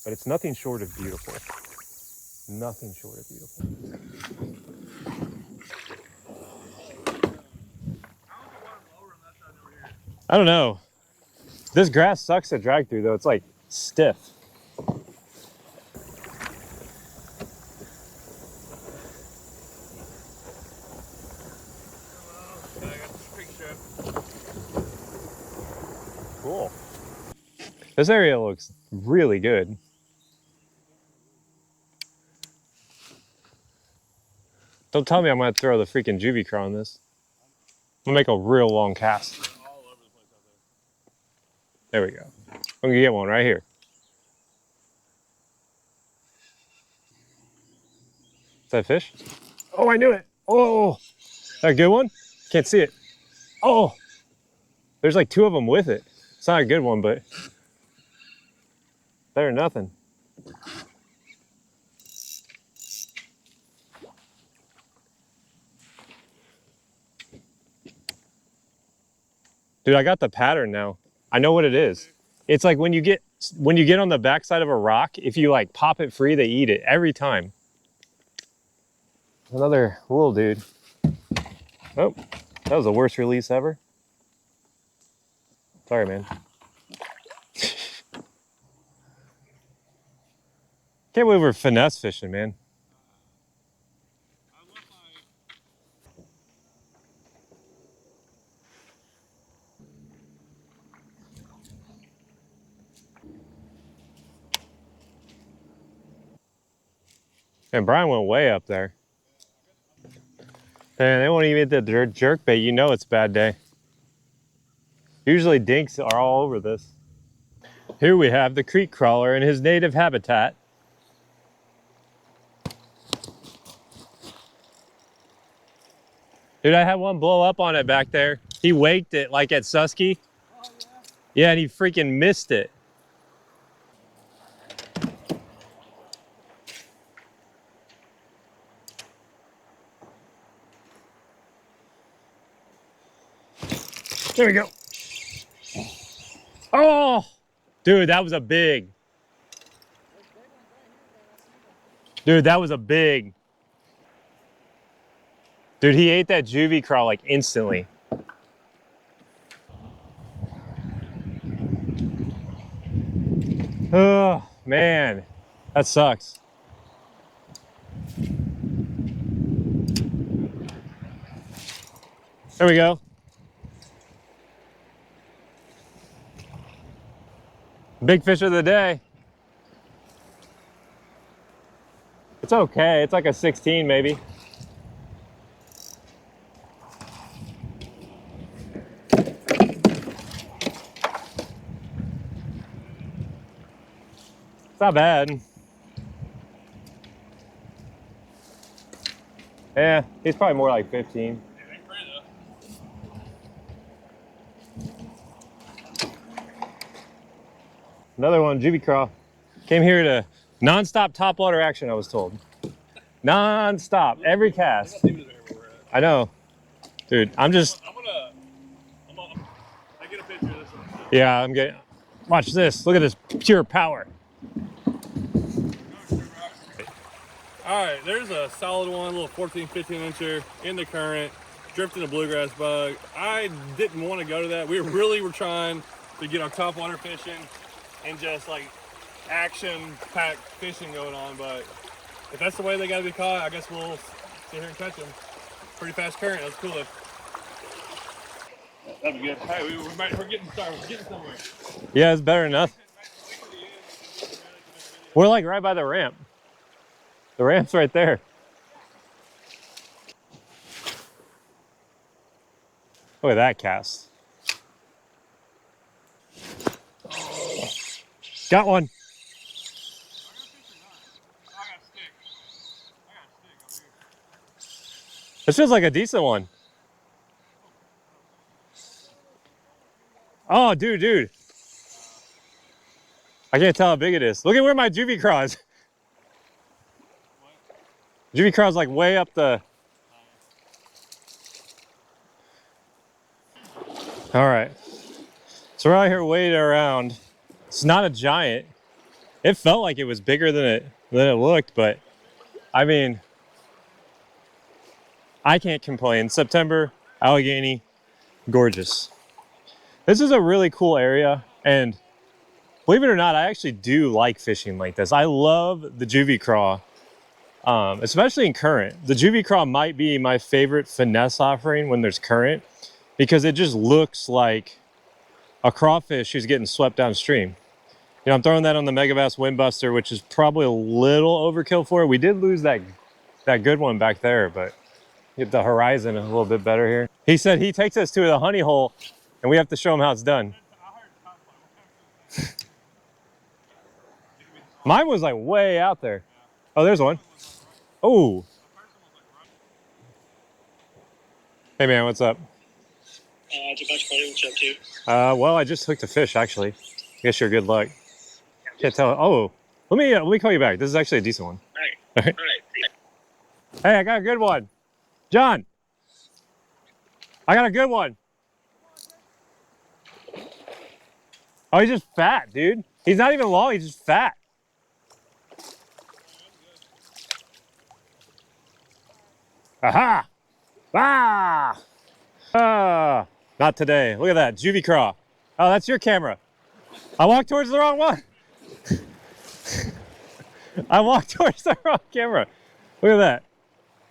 but it's nothing short of beautiful. Nothing short of beautiful. I don't know. This grass sucks to drag through, though. It's like stiff. Cool. This area looks really good. Don't tell me I'm gonna throw the freaking juvie crawl on this. I'm gonna make a real long cast. There we go. I'm gonna get one right here. Is that a fish? Oh, I knew it. Oh, that a good one? Can't see it. Oh, there's like 2 of them with it. It's not a good one, but better than nothing. Dude, I got the pattern now. I know what it is. It's like when you get on the backside of a rock, if you like pop it free, they eat it every time. Another wool dude. Oh, that was the worst release ever. Sorry, man. Can't believe we're finesse fishing, man. And Brian went way up there. And they won't even hit the jerk bait. You know it's a bad day. Usually dinks are all over this. Here we have the creek crawler in his native habitat. Dude, I had one blow up on it back there. He waked it like at Susky. Oh, yeah, and he freaking missed it. There we go. Oh, dude, that was a big. Dude, that was a big. Dude, he ate that juvie crawl like instantly. Oh, man, that sucks. There we go. Big fish of the day. It's okay. It's like a 16 maybe. It's not bad. Yeah, he's probably more like 15. Another one, juvie craw. Came here to non-stop topwater action, I was told. Non-stop, every cast. I know. Dude, I get a picture of this one. Yeah, I'm getting, watch this. Look at this pure power. All right, there's a solid one, a little 14, 15 incher in the current, drifting a bluegrass bug. I didn't want to go to that. We really were trying to get our topwater fishing and just like action-packed fishing going on, but if that's the way they got to be caught, I guess we'll sit here and catch them. Pretty fast current. That's cool though. That'd be good. Hey, we're getting started. We're getting somewhere. Yeah, it's better than nothing. We're like right by the ramp. The ramp's right there. Look at that cast. Got one. This feels like a decent one. Oh, dude. I can't tell how big it is. Look at where my juvie craw is. Juvie craw's like way up the... All right. So we're out here waiting around. It's not a giant. It felt like it was bigger than it looked, but I mean, I can't complain. September, Alleghany, gorgeous. This is a really cool area, and believe it or not, I actually do like fishing like this. I love the juvie craw, especially in current. The juvie craw might be my favorite finesse offering when there's current, because it just looks like a crawfish who's getting swept downstream. You know, I'm throwing that on the Megabass Windbuster, which is probably a little overkill for it. We did lose that good one back there, but get the horizon a little bit better here. He said he takes us to the honey hole, and we have to show him how it's done. Mine was like way out there. Oh, there's one. Oh. Hey man, what's up? What's up too? Well, I just hooked a fish actually. I guess you're good luck. Can't tell. Oh, let me call you back. This is actually a decent one. All right. Hey, I got a good one. John, I got a good one. Oh, he's just fat, dude. He's not even long, he's just fat. Aha! Ah! Ah! Not today. Look at that, juvie craw. Oh, that's your camera. I walked towards the wrong one. I walked towards the wrong camera. Look at that.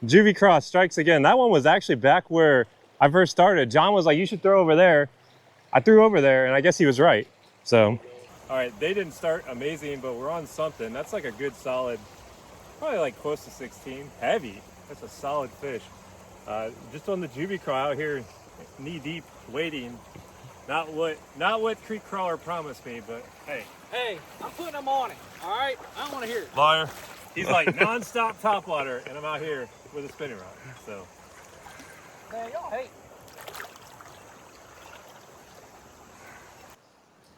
Juvie craw strikes again. That one was actually back where I first started. John was like, you should throw over there. I threw over there, and I guess he was right. So, all right, they didn't start amazing, but we're on something. That's like a good solid, probably like close to 16. Heavy. That's a solid fish. Just on the juvie craw out here, knee deep, waiting. Not what creek crawler promised me, but hey. Hey, I'm putting them on it. All right, I don't want to hear it. Liar. He's like nonstop topwater, and I'm out here with a spinning rod. So. Man, y'all hate.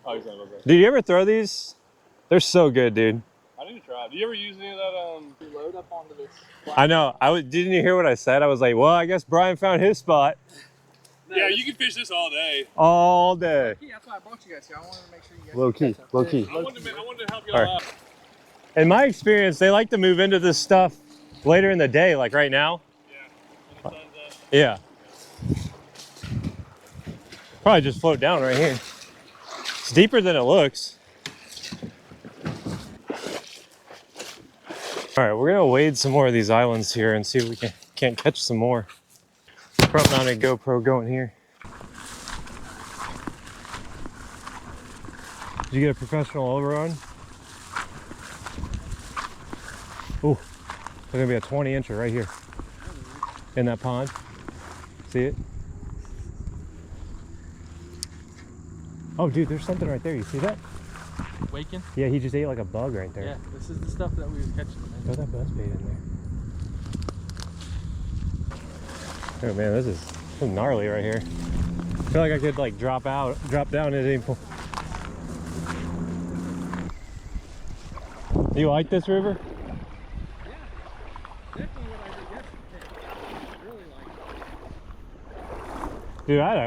Oh, he's gonna go good. Did you ever throw these? They're so good, dude. I need to try. Do you ever use any of that? Load up onto this. I know. Didn't you hear what I said? I was like, well, I guess Brian found his spot. Yeah, you can fish this all day. All day. Yeah, that's why I brought you guys here. I wanted to make sure you guys. Low key, low key. I wanted to help you All all right. out. In my experience, they like to move into this stuff later in the day, like right now. Yeah, when the sun's up. Yeah. Probably just float down right here. It's deeper than it looks. All right, we're gonna wade some more of these islands here and see if we can't catch some more. Front mounted GoPro going here. Did you get a professional overrun? Ooh, there's gonna be a 20-incher right here in that pond. See it? Oh, dude, there's something right there. You see that? Waking? Yeah, he just ate like a bug right there. Yeah, this is the stuff that we were catching. Throw that buzz bait in there. Oh man, this is gnarly right here. I feel like I could like drop down at any point. You like this river? Definitely what I did yesterday. I really like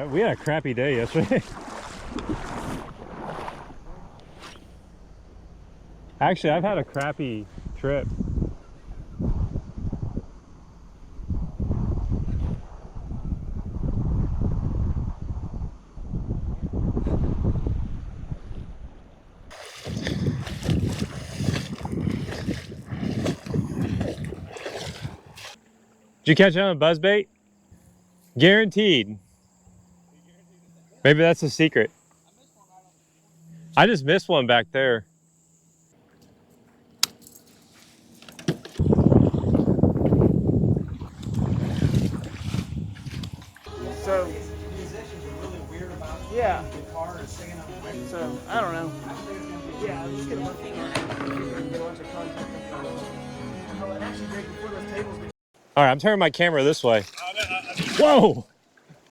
it. Dude, we had a crappy day yesterday. Actually, I've had a crappy trip. Did you catch it on a buzzbait? Guaranteed. Maybe that's the secret. I just missed one back there. So, yeah. So, I don't know. Yeah, I'm just gonna look at a bunch of content. Oh, and actually, Greg, before those tables. All right, I'm turning my camera this way. Whoa!